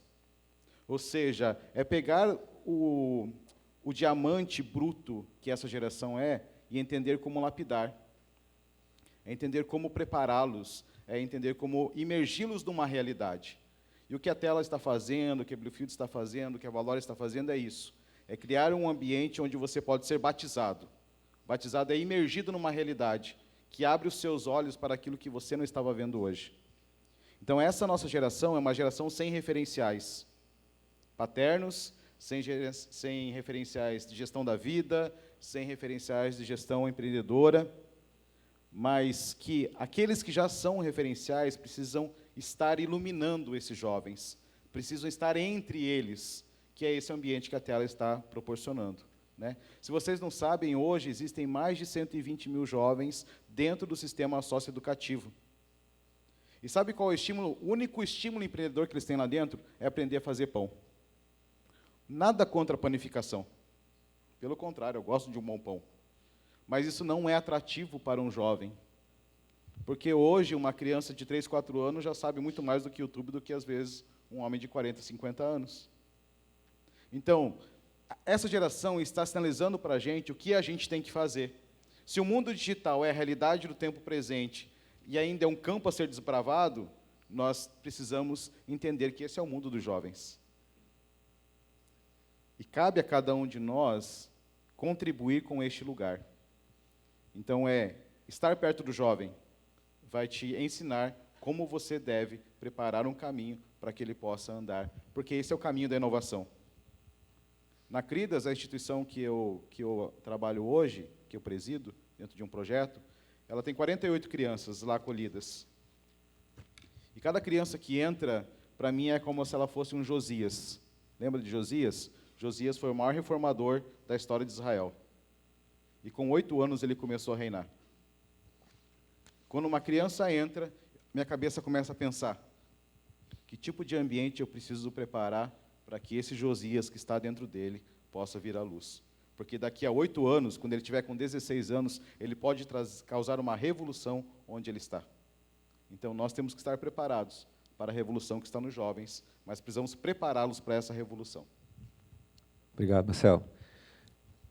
Ou seja, é pegar o diamante bruto que essa geração e entender como lapidar, é entender como prepará-los, é entender como imergi-los numa realidade. E o que a Tela está fazendo, o que a Bluefield está fazendo, o que a Valor está fazendo é isso, é criar um ambiente onde você pode ser batizado. Batizado é imergido numa realidade que abre os seus olhos para aquilo que você não estava vendo hoje. Então, essa nossa geração é uma geração sem referenciais paternos, sem referenciais de gestão da vida, sem referenciais de gestão empreendedora, mas que aqueles que já são referenciais precisam estar iluminando esses jovens, precisam estar entre eles, que é esse ambiente que a Tela está proporcionando. Né? Se vocês não sabem, hoje existem mais de 120 mil jovens dentro do sistema socioeducativo. E sabe qual é o estímulo? O único estímulo empreendedor que eles têm lá dentro é aprender a fazer pão. Nada contra a panificação. Pelo contrário, eu gosto de um bom pão. Mas isso não é atrativo para um jovem. Porque hoje uma criança de 3, 4 anos já sabe muito mais do que YouTube do que, às vezes, um homem de 40, 50 anos. Então, essa geração está sinalizando para a gente o que a gente tem que fazer. Se o mundo digital é a realidade do tempo presente e ainda é um campo a ser desbravado, nós precisamos entender que esse é o mundo dos jovens. E cabe a cada um de nós contribuir com este lugar. Então, estar perto do jovem, vai te ensinar como você deve preparar um caminho para que ele possa andar, porque esse é o caminho da inovação. Na CRIDAS, a instituição que eu trabalho hoje, que eu presido, dentro de um projeto, ela tem 48 crianças lá acolhidas. E cada criança que entra, para mim, é como se ela fosse um Josias. Lembra de Josias? Josias foi o maior reformador da história de Israel. E com 8 anos ele começou a reinar. Quando uma criança entra, minha cabeça começa a pensar: que tipo de ambiente eu preciso preparar para que esse Josias que está dentro dele possa vir à luz? Porque daqui a 8 anos, quando ele tiver com 16 anos, ele pode causar uma revolução onde ele está. Então, nós temos que estar preparados para a revolução que está nos jovens, mas precisamos prepará-los para essa revolução. Obrigado, Marcelo.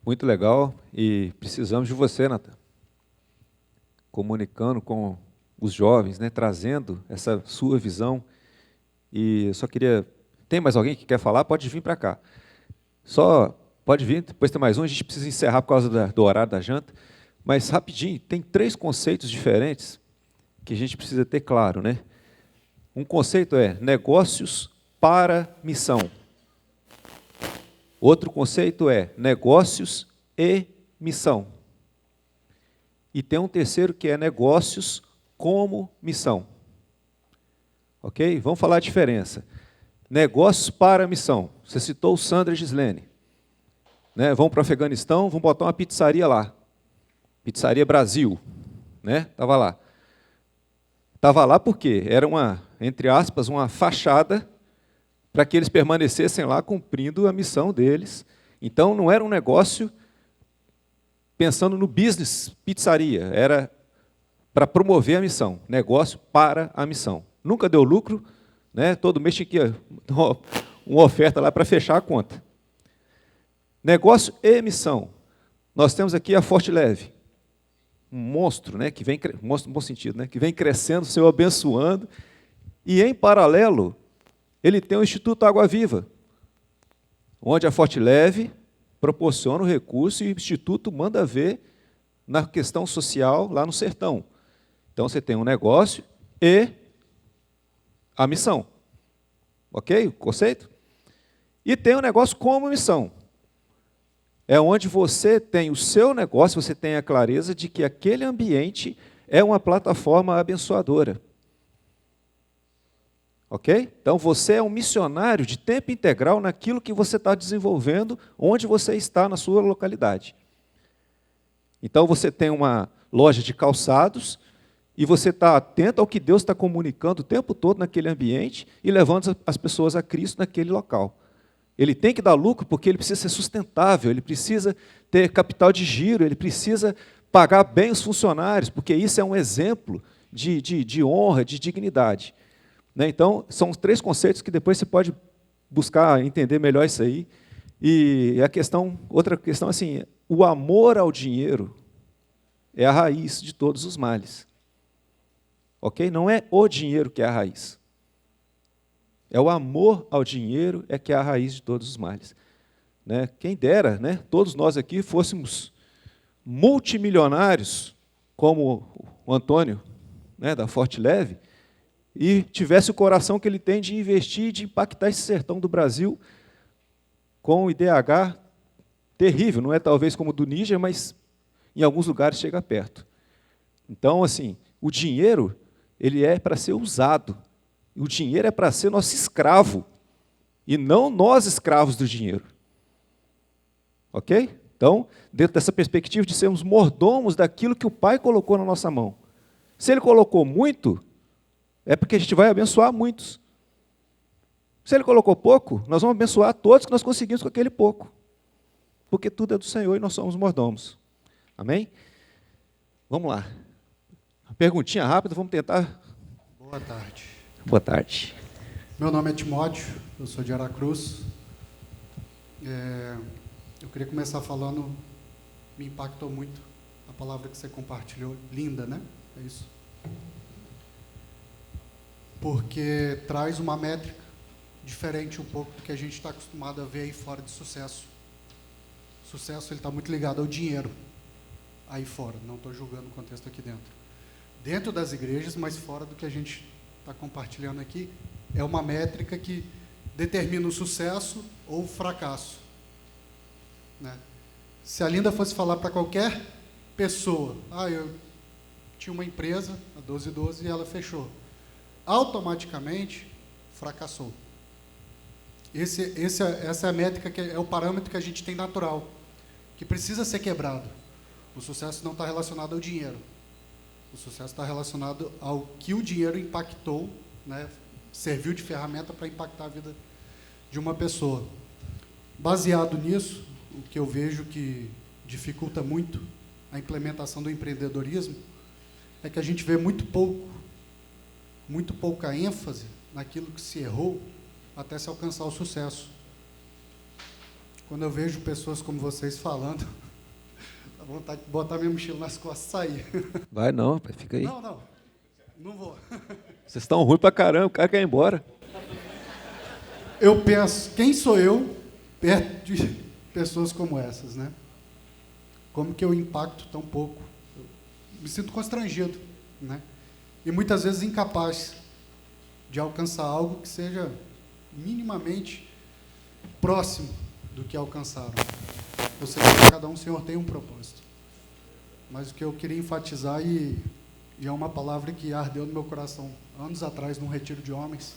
Muito legal, e precisamos de você, Natan, comunicando com os jovens, né, trazendo essa sua visão. E eu só queria... Tem mais alguém que quer falar? Pode vir para cá. Só pode vir, depois tem mais um, a gente precisa encerrar por causa do horário da janta. Mas, rapidinho, tem 3 conceitos diferentes que a gente precisa ter claro, né? Um conceito é negócios para missão. Outro conceito é negócios e missão. E tem um terceiro que é negócios como missão. Ok? Vamos falar a diferença. Negócios para missão. Você citou o Sandra Gislene. Né? Vamos para o Afeganistão, vamos botar uma pizzaria lá. Pizzaria Brasil. Né? Estava lá. Estava lá porque era uma, entre aspas, uma fachada para que eles permanecessem lá cumprindo a missão deles. Então, não era um negócio pensando no business pizzaria, era para promover a missão, negócio para a missão. Nunca deu lucro, né? Todo mês tinha que uma oferta lá para fechar a conta. Negócio e missão. Nós temos aqui a Forte Leve, um monstro, né? Que vem, monstro no bom sentido, né? Que vem crescendo, o Senhor abençoando, e em paralelo ele tem o Instituto Água Viva, onde a Forte Leve proporciona o recurso e o Instituto manda ver na questão social lá no sertão. Então, você tem um negócio e a missão. Ok? O conceito? E tem um negócio como missão. É onde você tem o seu negócio, você tem a clareza de que aquele ambiente é uma plataforma abençoadora. Ok? Então, você é um missionário de tempo integral naquilo que você está desenvolvendo, onde você está na sua localidade. Então, você tem uma loja de calçados e você está atento ao que Deus está comunicando o tempo todo naquele ambiente e levando as pessoas a Cristo naquele local. Ele tem que dar lucro porque ele precisa ser sustentável, ele precisa ter capital de giro, ele precisa pagar bem os funcionários, porque isso é um exemplo de honra, de dignidade. Então, são 3 conceitos que depois você pode buscar entender melhor isso aí. E outra questão, assim, o amor ao dinheiro é a raiz de todos os males. Ok? Não é o dinheiro que é a raiz. É o amor ao dinheiro que é a raiz de todos os males. Né? Quem dera, né, todos nós aqui fôssemos multimilionários, como o Antônio, né, da Forte Leve, e tivesse o coração que ele tem de investir, de impactar esse sertão do Brasil com o IDH terrível, não é talvez como o do Níger, mas em alguns lugares chega perto. Então, assim, o dinheiro ele é para ser usado, o dinheiro é para ser nosso escravo, e não nós escravos do dinheiro. Ok? Então, dentro dessa perspectiva de sermos mordomos daquilo que o Pai colocou na nossa mão. Se Ele colocou muito, é porque a gente vai abençoar muitos. Se Ele colocou pouco, nós vamos abençoar todos que nós conseguimos com aquele pouco. Porque tudo é do Senhor e nós somos mordomos. Amém? Vamos lá. Uma perguntinha rápida, vamos tentar. Boa tarde. Boa tarde. Meu nome é Timóteo, eu sou de Aracruz. Eu queria começar falando, me impactou muito a palavra que você compartilhou, linda, né? É isso. Porque traz uma métrica diferente um pouco do que a gente está acostumado a ver aí fora de sucesso. O sucesso está muito ligado ao dinheiro aí fora, não estou julgando o contexto aqui dentro. dentro das igrejas, mas fora do que a gente está compartilhando aqui, é uma métrica que determina o sucesso ou o fracasso, né? Se a Linda fosse falar para qualquer pessoa, eu tinha uma empresa, a 1212, e ela fechou, automaticamente fracassou. Essa é a métrica, que é o parâmetro que a gente tem natural, que precisa ser quebrado. O sucesso não está relacionado ao dinheiro. O sucesso está relacionado ao que o dinheiro impactou, né, serviu de ferramenta para impactar a vida de uma pessoa. Baseado nisso, o que eu vejo que dificulta muito a implementação do empreendedorismo é que a gente vê muito pouca ênfase naquilo que se errou até se alcançar o sucesso. Quando eu vejo pessoas como vocês falando, dá vontade de botar minha mochila nas costas e sair. Vai não, pai, fica aí. Não vou. Vocês estão ruins pra caramba, o cara quer ir embora. Eu penso, quem sou eu perto de pessoas como essas, né? Como que eu impacto tão pouco? Eu me sinto constrangido, né? E muitas vezes incapaz de alcançar algo que seja minimamente próximo do que alcançaram. Eu sei que para cada um, o Senhor tem um propósito. Mas o que eu queria enfatizar, e é uma palavra que ardeu no meu coração anos atrás, num retiro de homens,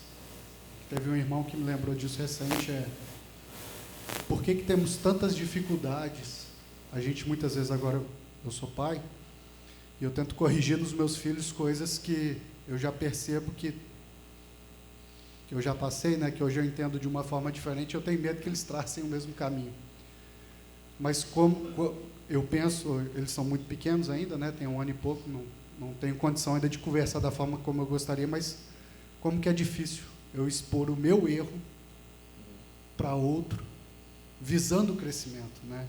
teve um irmão que me lembrou disso recente, por que temos tantas dificuldades? A gente, muitas vezes, agora eu sou pai, e eu tento corrigir nos meus filhos coisas que eu já percebo que eu já passei, né, que hoje eu entendo de uma forma diferente, eu tenho medo que eles tracem o mesmo caminho. Mas como eu penso, eles são muito pequenos ainda, né, tem 1 ano e pouco, não tenho condição ainda de conversar da forma como eu gostaria, mas como que é difícil eu expor o meu erro para outro, visando o crescimento, né?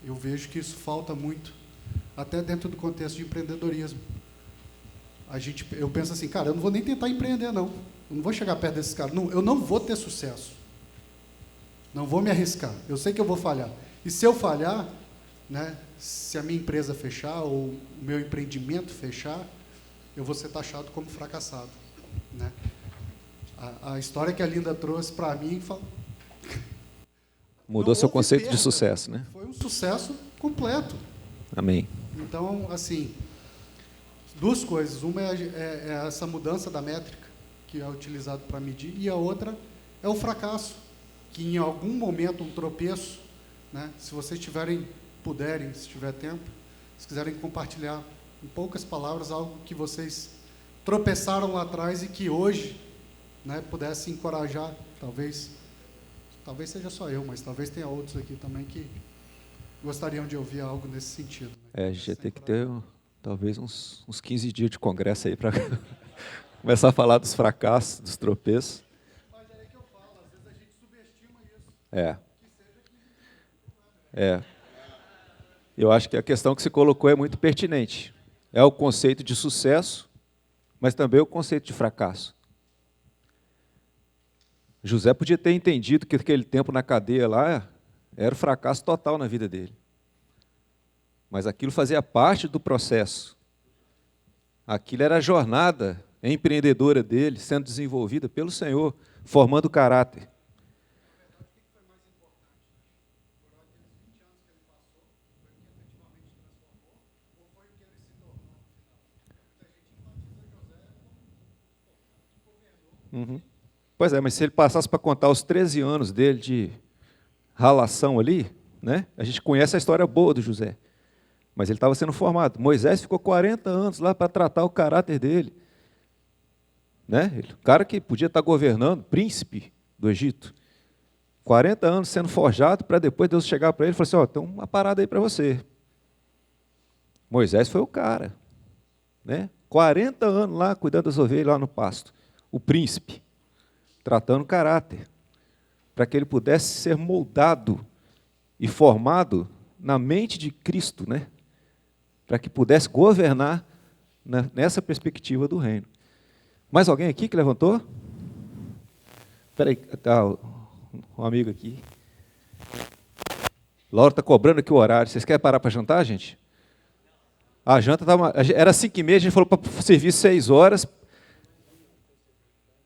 Eu vejo que isso falta muito, até dentro do contexto de empreendedorismo. Eu penso assim, cara, eu não vou nem tentar empreender, não. Eu não vou chegar perto desses caras. Não, eu não vou ter sucesso. Não vou me arriscar. Eu sei que eu vou falhar. E se eu falhar, né, se a minha empresa fechar ou o meu empreendimento fechar, eu vou ser taxado como fracassado, né? A história que a Linda trouxe para mim mudou seu conceito de sucesso, né? Foi um sucesso completo. Amém. Então, assim, 2 coisas. Uma é essa mudança da métrica, que é utilizado para medir, e a outra é o fracasso, que em algum momento, um tropeço, né, se vocês puderem, se tiver tempo, se quiserem compartilhar em poucas palavras algo que vocês tropeçaram lá atrás e que hoje, né, pudesse encorajar, talvez seja só eu, mas talvez tenha outros aqui também que gostariam de ouvir algo nesse sentido. Né? A gente ia ter que ter talvez uns 15 dias de congresso aí para começar a falar dos fracassos, dos tropeços. Mas é aí que eu falo, às vezes a gente subestima isso. Eu acho que a questão que você colocou é muito pertinente. É o conceito de sucesso, mas também o conceito de fracasso. José podia ter entendido que aquele tempo na cadeia lá era o fracasso total na vida dele. Mas aquilo fazia parte do processo. Aquilo era a jornada empreendedora dele, sendo desenvolvida pelo Senhor, formando caráter. Pois é, mas se ele passasse para contar os 13 anos dele de ralação ali, né? A gente conhece a história boa do José, mas ele estava sendo formado. Moisés ficou 40 anos lá para tratar o caráter dele, né? O cara que podia estar governando, príncipe do Egito, 40 anos sendo forjado para depois Deus chegar para ele e falar assim, tem uma parada aí para você. Moisés foi o cara, né? 40 anos lá cuidando das ovelhas lá no pasto, o príncipe, tratando o caráter, para que ele pudesse ser moldado e formado na mente de Cristo, né? Para que pudesse governar nessa perspectiva do reino. Mais alguém aqui que levantou? Espera aí, está um amigo aqui. Laura está cobrando aqui o horário. Vocês querem parar para jantar, gente? A janta era 5h30, a gente falou para o serviço 6 horas.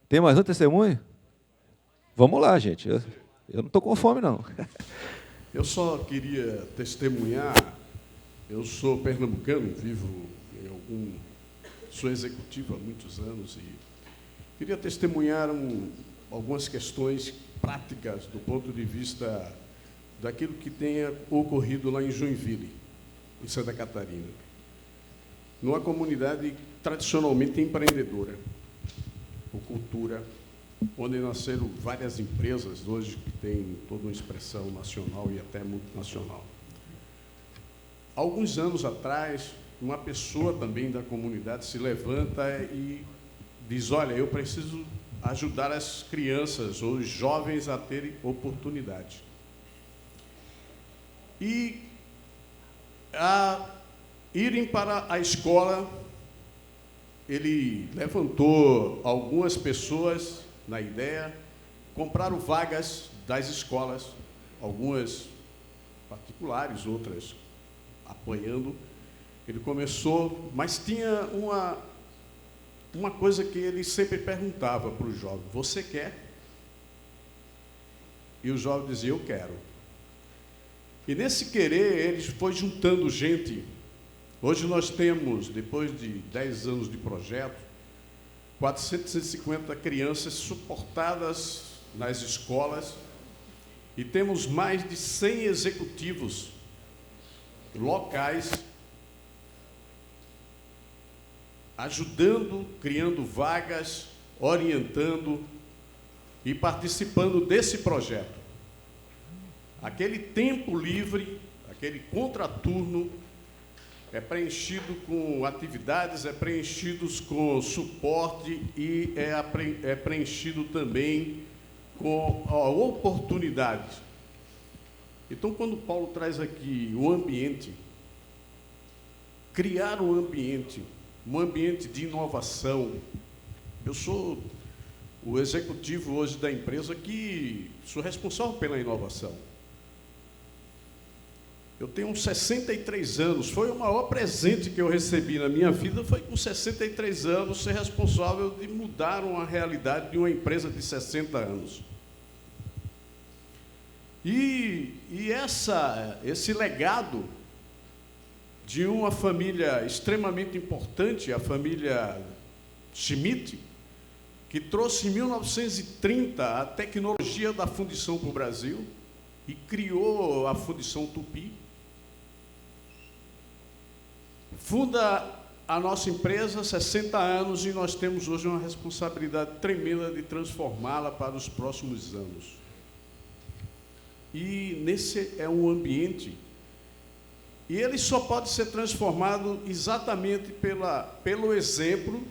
Tem mais um testemunho? Vamos lá, gente. Eu não estou com fome, não. Eu só queria testemunhar. Eu sou pernambucano, sou executivo há muitos anos e queria testemunhar algumas questões práticas do ponto de vista daquilo que tenha ocorrido lá em Joinville, em Santa Catarina, numa comunidade tradicionalmente empreendedora, por cultura, onde nasceram várias empresas, hoje que têm toda uma expressão nacional e até multinacional. Alguns anos atrás, uma pessoa também da comunidade se levanta e diz, olha, eu preciso ajudar as crianças ou os jovens a terem oportunidade. E a irem para a escola, ele levantou algumas pessoas na ideia, compraram vagas das escolas, algumas particulares, outras apoiando. Ele começou, mas tinha uma coisa que ele sempre perguntava para o jovem, você quer? E o jovem dizia, eu quero. E nesse querer, ele foi juntando gente. Hoje nós temos, depois de 10 anos de projeto, 450 crianças suportadas nas escolas e temos mais de 100 executivos locais ajudando, criando vagas, orientando e participando desse projeto. Aquele tempo livre, aquele contraturno é preenchido com atividades, é preenchido com suporte e é preenchido também com a oportunidade. Então, quando Paulo traz aqui o ambiente, criar um ambiente de inovação. Eu sou o executivo hoje da empresa que sou responsável pela inovação. Eu tenho 63 anos, foi o maior presente que eu recebi na minha vida, foi com 63 anos ser responsável de mudar uma realidade de uma empresa de 60 anos. E esse legado de uma família extremamente importante, a família Schmidt, que trouxe em 1930 a tecnologia da fundição para o Brasil e criou a fundição Tupi. Funda a nossa empresa, 60 anos, e nós temos hoje uma responsabilidade tremenda de transformá-la para os próximos anos. E nesse é um ambiente, e ele só pode ser transformado exatamente pelo exemplo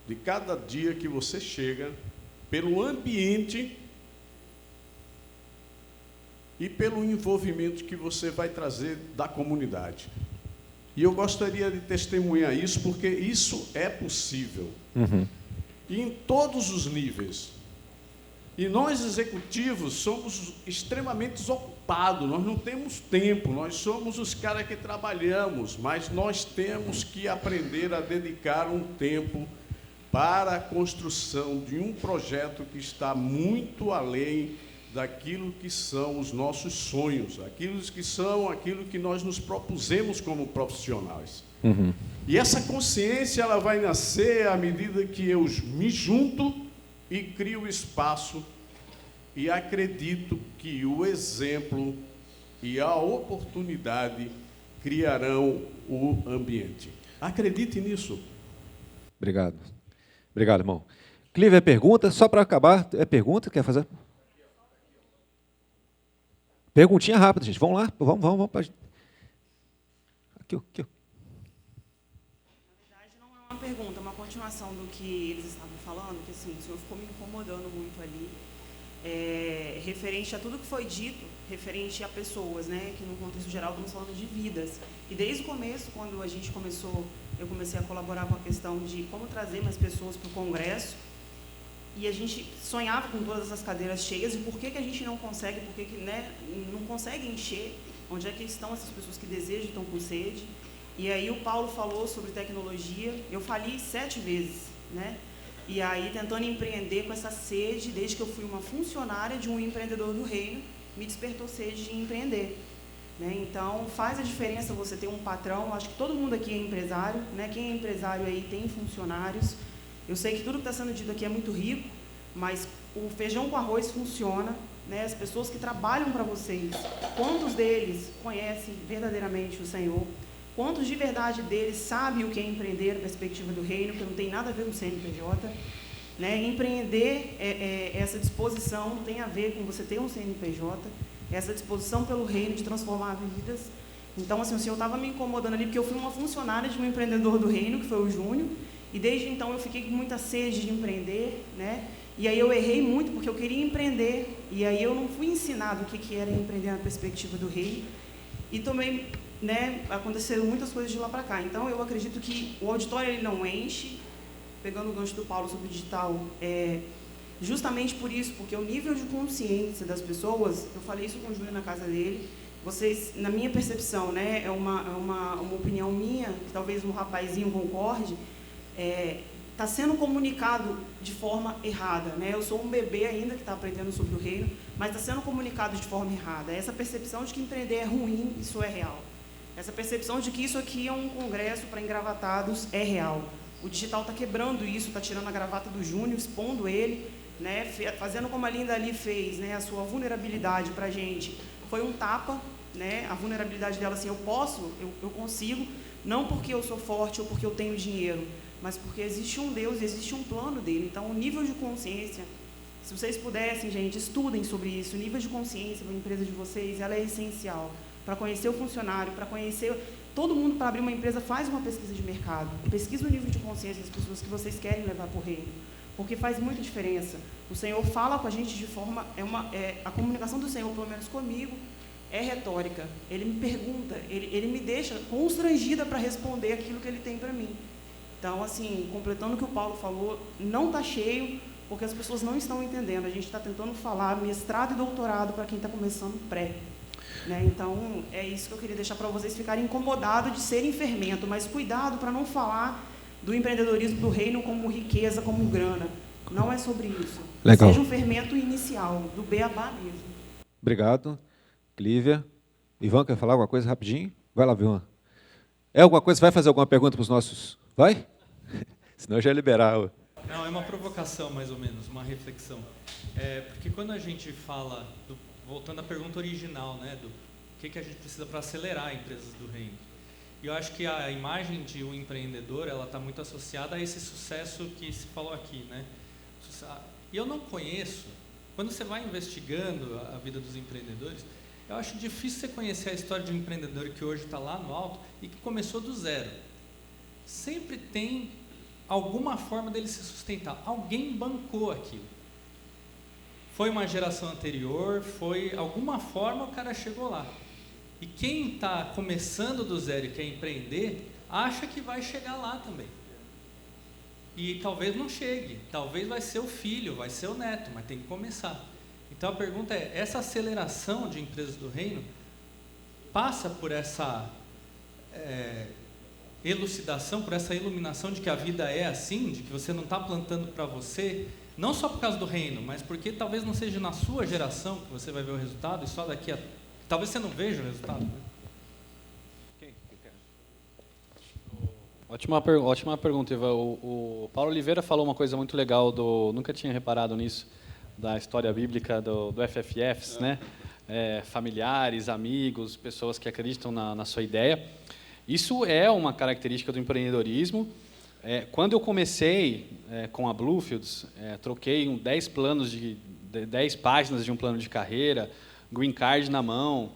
de cada dia que você chega, pelo ambiente e pelo envolvimento que você vai trazer da comunidade. E eu gostaria de testemunhar isso, porque isso é possível. E em todos os níveis. E nós, executivos, somos extremamente ocupados, nós não temos tempo, nós somos os caras que trabalhamos, mas nós temos que aprender a dedicar um tempo para a construção de um projeto que está muito além daquilo que são os nossos sonhos, aquilo que nós nos propusemos como profissionais. E essa consciência ela vai nascer à medida que eu me junto e crio espaço e acredito que o exemplo e a oportunidade criarão o ambiente. Acredite nisso. Obrigado. Obrigado, irmão. Clívia, pergunta, só para acabar, é pergunta, quer fazer? Perguntinha rápida, gente. Vamos lá, vamos. Aqui. Na verdade, não é uma pergunta, é uma continuação do que eles estavam falando, que assim, o senhor ficou me incomodando muito ali, referente a tudo que foi dito, referente a pessoas, né, que no contexto geral estamos falando de vidas. E desde o começo, quando eu comecei a colaborar com a questão de como trazer mais pessoas para o Congresso, e a gente sonhava com todas essas cadeiras cheias, e por que a gente não consegue, não consegue encher Onde é que estão essas pessoas que desejam e estão com sede? E aí o Paulo falou sobre tecnologia, eu fali 7 vezes, né? E aí tentando empreender com essa sede, desde que eu fui uma funcionária de um empreendedor do reino, me despertou sede de empreender. Né? Então faz a diferença você ter um patrão, acho que todo mundo aqui é empresário, né? Quem é empresário aí tem funcionários. Eu sei que tudo que está sendo dito aqui é muito rico, mas o feijão com arroz funciona, né? As pessoas que trabalham para vocês, quantos deles conhecem verdadeiramente o Senhor? Quantos de verdade deles sabem o que é empreender na perspectiva do reino, que não tem nada a ver com o CNPJ? Né? Empreender, essa disposição não tem a ver com você ter um CNPJ, essa disposição pelo reino de transformar vidas. Então, assim, o Senhor estava me incomodando ali, porque eu fui uma funcionária de um empreendedor do reino, que foi o Júnior, e desde então eu fiquei com muita sede de empreender, né? E aí eu errei muito, porque eu queria empreender, e aí eu não fui ensinado o que era empreender na perspectiva do reino, e também, né, aconteceram muitas coisas de lá para cá. Então, eu acredito que o auditório ele não enche, pegando o gancho do Paulo sobre o digital, justamente por isso, porque o nível de consciência das pessoas, eu falei isso com o Júlio na casa dele, vocês, na minha percepção, né, é uma opinião minha, que talvez um rapazinho concorde, está sendo comunicado de forma errada, né? Eu sou um bebê ainda que está aprendendo sobre o reino, mas está sendo comunicado de forma errada. Essa percepção de que empreender é ruim, isso é real. Essa percepção de que isso aqui é um congresso para engravatados é real. O digital está quebrando isso, está tirando a gravata do Júnior, expondo ele, né? Fazendo como a Linda ali fez, né? A sua vulnerabilidade para a gente foi um tapa, né? A vulnerabilidade dela, assim, eu consigo, não porque eu sou forte ou porque eu tenho dinheiro, mas porque existe um Deus e existe um plano dele. Então, o nível de consciência, se vocês pudessem, gente, estudem sobre isso. O nível de consciência da empresa de vocês, ela é essencial para conhecer o funcionário, para conhecer todo mundo. Para abrir uma empresa, faz uma pesquisa de mercado, pesquisa o nível de consciência das pessoas que vocês querem levar para o reino, porque faz muita diferença. O Senhor fala com a gente de forma, a comunicação do Senhor, pelo menos comigo, é retórica. Ele me pergunta, ele me deixa constrangida para responder aquilo que ele tem para mim. Então, assim, completando o que o Paulo falou, não está cheio, porque as pessoas não estão entendendo. A gente está tentando falar mestrado e doutorado para quem está começando pré. Né? Então, é isso que eu queria deixar para vocês ficarem incomodados de serem fermento, mas cuidado para não falar do empreendedorismo do reino como riqueza, como grana. Não é sobre isso. Legal. Seja um fermento inicial, do beabá mesmo. Obrigado. Clívia. Ivan, quer falar alguma coisa rapidinho? Vai lá, Ivan. Alguma coisa? Vai fazer alguma pergunta para os nossos... Vai? Senão eu já ia liberar. Não, é uma provocação, mais ou menos, uma reflexão. Porque quando a gente fala, voltando à pergunta original, né, do que a gente precisa para acelerar empresas do reino. E eu acho que a imagem de um empreendedor, ela está muito associada a esse sucesso que se falou aqui, né? E eu não conheço, quando você vai investigando a vida dos empreendedores, eu acho difícil você conhecer a história de um empreendedor que hoje está lá no alto e que começou do zero. Sempre tem alguma forma dele se sustentar. Alguém bancou aquilo. Foi uma geração anterior, foi alguma forma o cara chegou lá. E quem está começando do zero e quer empreender, acha que vai chegar lá também. E talvez não chegue, talvez vai ser o filho, vai ser o neto, mas tem que começar. Então a pergunta é, essa aceleração de empresas do reino passa por essa elucidação, por essa iluminação de que a vida é assim, de que você não está plantando para você, não só por causa do reino, mas porque talvez não seja na sua geração que você vai ver o resultado, e só daqui a... Talvez você não veja o resultado. Né? Ótima pergunta, Ivan. O Paulo Oliveira falou uma coisa muito legal, nunca tinha reparado nisso, da história bíblica do FFFs, né? Familiares, amigos, pessoas que acreditam na sua ideia. Isso é uma característica do empreendedorismo. Quando eu comecei com a Bluefields, troquei 10 planos 10 páginas de um plano de carreira, green card na mão,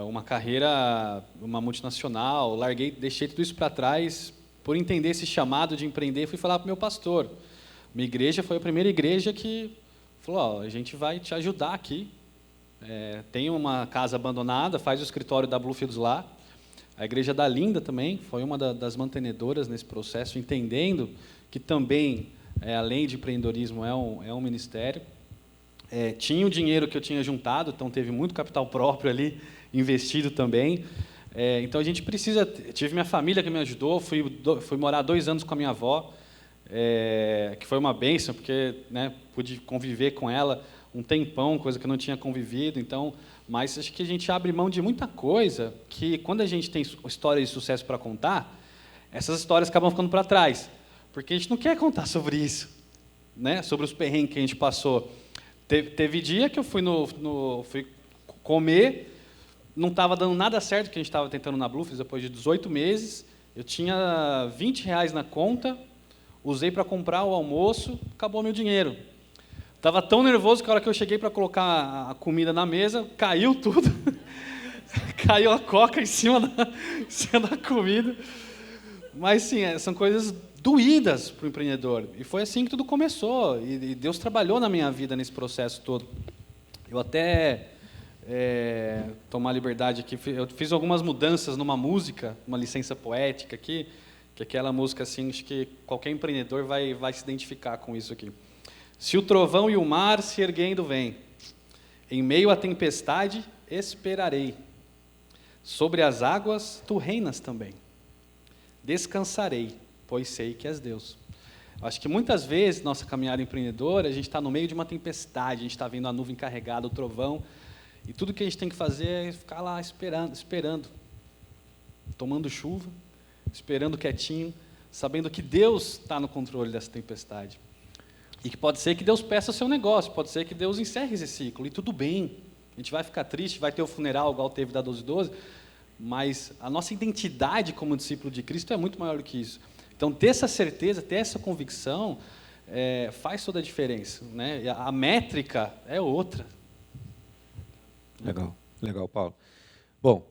uma carreira, uma multinacional, deixei tudo isso para trás por entender esse chamado de empreender. Fui falar para o meu pastor. Minha igreja foi a primeira igreja que falou, a gente vai te ajudar aqui. Tem uma casa abandonada, faz o escritório da Bluefields lá. A igreja da Linda também foi uma das mantenedoras nesse processo, entendendo que também, além de empreendedorismo, é um ministério. Tinha o dinheiro que eu tinha juntado, então teve muito capital próprio ali, investido também. Então a gente precisa. Tive minha família que me ajudou, fui morar 2 anos com a minha avó, que foi uma bênção, porque, né, pude conviver com ela um tempão, coisa que eu não tinha convivido. Então, mas acho que a gente abre mão de muita coisa que, quando a gente tem histórias de sucesso para contar, essas histórias acabam ficando para trás, porque a gente não quer contar sobre isso, né? Sobre os perrengues que a gente passou. Teve dia que eu fui fui comer, não estava dando nada certo, que a gente estava tentando na Bluffs depois de 18 meses, eu tinha R$20 na conta, usei para comprar o almoço, acabou meu dinheiro. Estava tão nervoso que a hora que eu cheguei para colocar a comida na mesa, caiu tudo, caiu a coca em cima da comida. Mas, sim, são coisas doídas para o empreendedor. E foi assim que tudo começou. E Deus trabalhou na minha vida nesse processo todo. Eu até, tomar liberdade aqui, eu fiz algumas mudanças numa música, uma licença poética aqui, que aquela música, assim, acho que qualquer empreendedor vai se identificar com isso aqui. Se o trovão e o mar se erguendo vêm, em meio à tempestade esperarei. Sobre as águas tu reinas também. Descansarei, pois sei que és Deus. Acho que muitas vezes, nossa caminhada empreendedora, a gente está no meio de uma tempestade, a gente está vendo a nuvem carregada, o trovão, e tudo que a gente tem que fazer é ficar lá esperando, tomando chuva, esperando quietinho, sabendo que Deus está no controle dessa tempestade. E que pode ser que Deus peça o seu negócio, pode ser que Deus encerre esse ciclo, e tudo bem. A gente vai ficar triste, vai ter o funeral, igual teve da 1212, mas a nossa identidade como discípulo de Cristo é muito maior do que isso. Então, ter essa certeza, ter essa convicção, faz toda a diferença, né? E a métrica é outra. Legal, Paulo. Bom,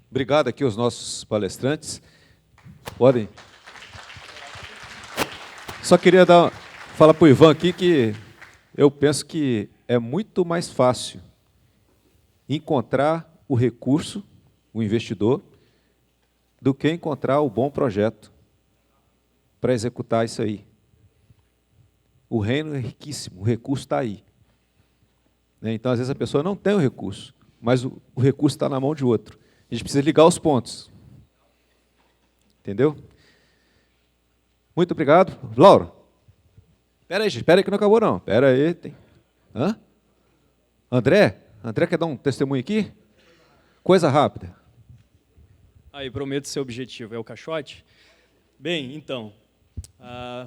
obrigado aqui aos nossos palestrantes. Podem. Só queria falar para o Ivan aqui que eu penso que é muito mais fácil encontrar o recurso, o investidor, do que encontrar o bom projeto para executar isso aí. O reino é riquíssimo, o recurso está aí. Então, às vezes, a pessoa não tem o recurso, mas o recurso está na mão de outro. A gente precisa ligar os pontos. Entendeu? Muito obrigado. Laura, espera aí, gente, espera aí que não acabou, não. Espera aí. Hã? André quer dar um testemunho aqui? Coisa rápida. Aí, prometo ser objetivo. É o caixote? Bem, então,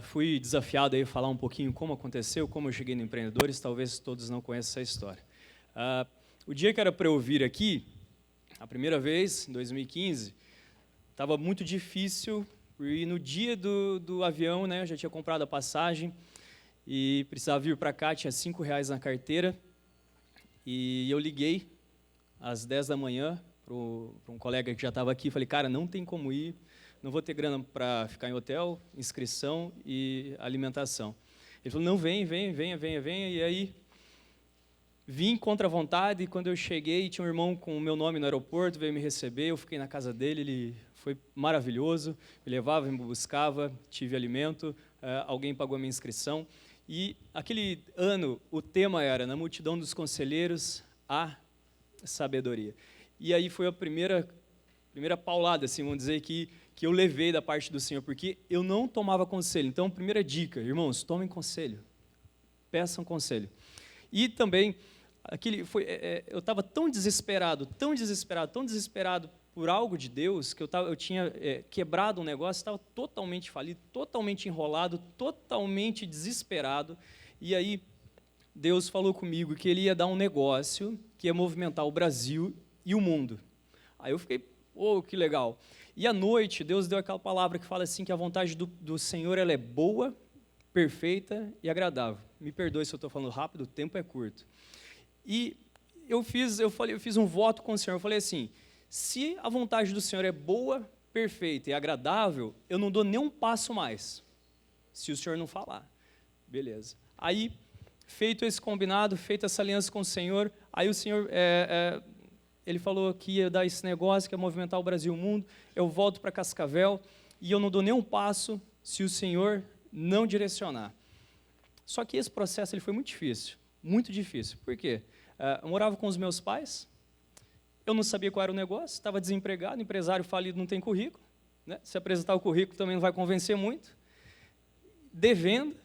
fui desafiado aí a falar um pouquinho como aconteceu, como eu cheguei no Empreendedores, talvez todos não conheçam essa história. O dia que era para eu vir aqui, a primeira vez, em 2015, estava muito difícil, e no dia do avião, né, eu já tinha comprado a passagem, e precisava vir para cá, tinha R$5 na carteira, e eu liguei às 10 da manhã, para um colega que já estava aqui, falei, cara, não tem como ir, não vou ter grana para ficar em hotel, inscrição e alimentação. Ele falou, não, venha, e aí vim contra a vontade, e quando eu cheguei, tinha um irmão com o meu nome no aeroporto, veio me receber, eu fiquei na casa dele, ele foi maravilhoso, me levava, me buscava, tive alimento, alguém pagou a minha inscrição, e aquele ano o tema era, na multidão dos conselheiros, há sabedoria. E aí foi a primeira paulada, assim, vamos dizer, que eu levei da parte do Senhor, porque eu não tomava conselho. Então, primeira dica, irmãos, tomem conselho, peçam conselho. E também, eu estava tão desesperado por algo de Deus, que eu tinha quebrado um negócio, estava totalmente falido, totalmente enrolado, totalmente desesperado, e aí Deus falou comigo que Ele ia dar um negócio que ia movimentar o Brasil e o mundo. Aí eu fiquei, que legal. E à noite, Deus deu aquela palavra que fala assim, que a vontade do Senhor ela é boa, perfeita e agradável. Me perdoe se eu estou falando rápido, o tempo é curto. E eu fiz um voto com o Senhor, eu falei assim, se a vontade do Senhor é boa, perfeita e agradável, eu não dou nem um passo mais, se o Senhor não falar. Beleza. Aí, feito esse combinado, feita essa aliança com o Senhor, aí o Senhor, Ele falou que ia dar esse negócio, que ia movimentar o Brasil e o mundo, eu volto para Cascavel, e eu não dou nem um passo se o Senhor não direcionar. Só que esse processo ele foi muito difícil. Por quê? Eu morava com os meus pais, Eu não sabia qual era o negócio, estava desempregado, empresário falido não tem currículo, né? Se apresentar o currículo também não vai convencer muito, devendo,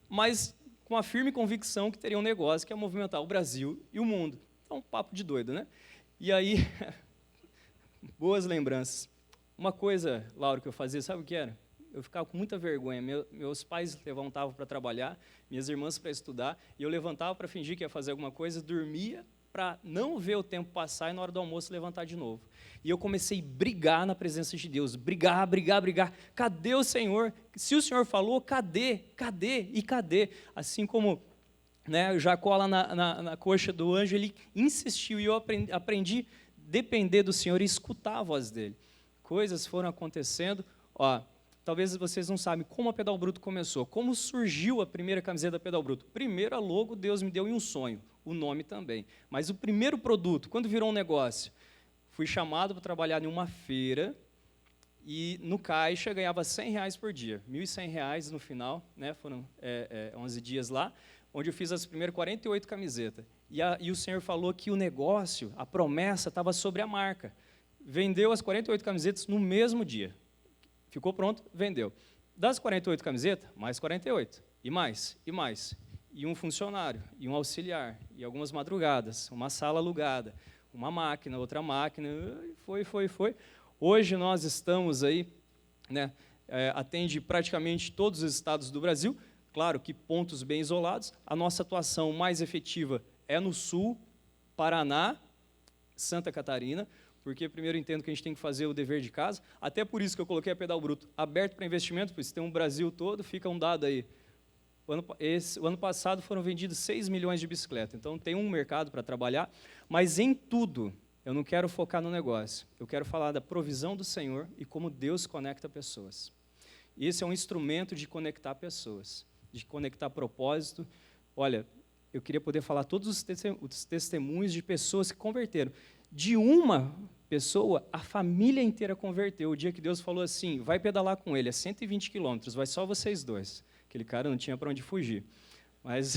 mas com a firme convicção que teria um negócio que ia movimentar o Brasil e o mundo. Então, um papo de doido, né? E aí, boas lembranças. Uma coisa, Lauro, que eu fazia, sabe o que era? Eu ficava com muita vergonha. Meus pais levantavam para trabalhar, minhas irmãs para estudar, e eu levantava para fingir que ia fazer alguma coisa, dormia para não ver o tempo passar e na hora do almoço levantar de novo. E eu comecei a brigar na presença de Deus, brigar. Cadê o Senhor? Se o Senhor falou, cadê? E cadê? Assim como, né, o Jacó lá na coxa do anjo, ele insistiu e eu aprendi a depender do Senhor e escutar a voz dele. Coisas foram acontecendo. Ó, talvez vocês não sabem como a Pedal Bruto começou, como surgiu a primeira camiseta da Pedal Bruto. Primeiro a logo Deus me deu em um sonho, o nome também. Mas o primeiro produto, quando virou um negócio, fui chamado para trabalhar em uma feira e no caixa ganhava R$100 por dia, R$1.100 no final, né, foram 11 dias lá, onde eu fiz as primeiras 48 camisetas. E o Senhor falou que o negócio, a promessa, estava sobre a marca. Vendeu as 48 camisetas no mesmo dia. Ficou pronto, vendeu. Das 48 camisetas, mais 48. E mais. E um funcionário, e um auxiliar, e algumas madrugadas, uma sala alugada, uma máquina, outra máquina, foi. Hoje nós estamos aí, né, atende praticamente todos os estados do Brasil, claro que pontos bem isolados. A nossa atuação mais efetiva é no Sul, Paraná, Santa Catarina, porque primeiro entendo que a gente tem que fazer o dever de casa, até por isso que eu coloquei a Pedal Bruto aberto para investimento, porque se tem um Brasil todo, fica um dado aí. O ano passado foram vendidos 6 milhões de bicicletas, então tem um mercado para trabalhar, mas em tudo, eu não quero focar no negócio, eu quero falar da provisão do Senhor e como Deus conecta pessoas. Esse é um instrumento de conectar pessoas, de conectar propósito. Olha, eu queria poder falar todos os testemunhos de pessoas que converteram. De uma pessoa, a família inteira converteu. O dia que Deus falou assim, vai pedalar com ele, é 120 quilômetros, vai só vocês dois. Aquele cara não tinha para onde fugir. Mas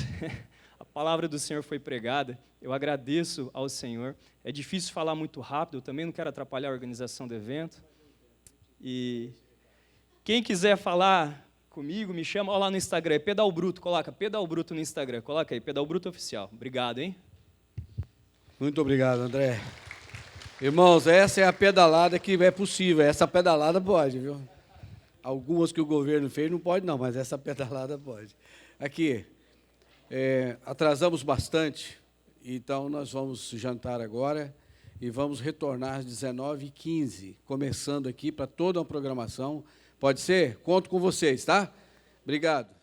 a palavra do Senhor foi pregada, eu agradeço ao Senhor. É difícil falar muito rápido, eu também não quero atrapalhar a organização do evento. E quem quiser falar comigo, me chama, olha lá no Instagram, é Pedal Bruto, coloca Pedal Bruto no Instagram, coloca aí, Pedal Bruto Oficial. Obrigado, hein? Muito obrigado, André. Irmãos, essa é a pedalada que é possível, essa pedalada pode, viu? Algumas que o governo fez não pode não, mas essa pedalada pode. Aqui, atrasamos bastante, então nós vamos jantar agora e vamos retornar às 19h15, começando aqui para toda uma programação. Pode ser? Conto com vocês, tá? Obrigado.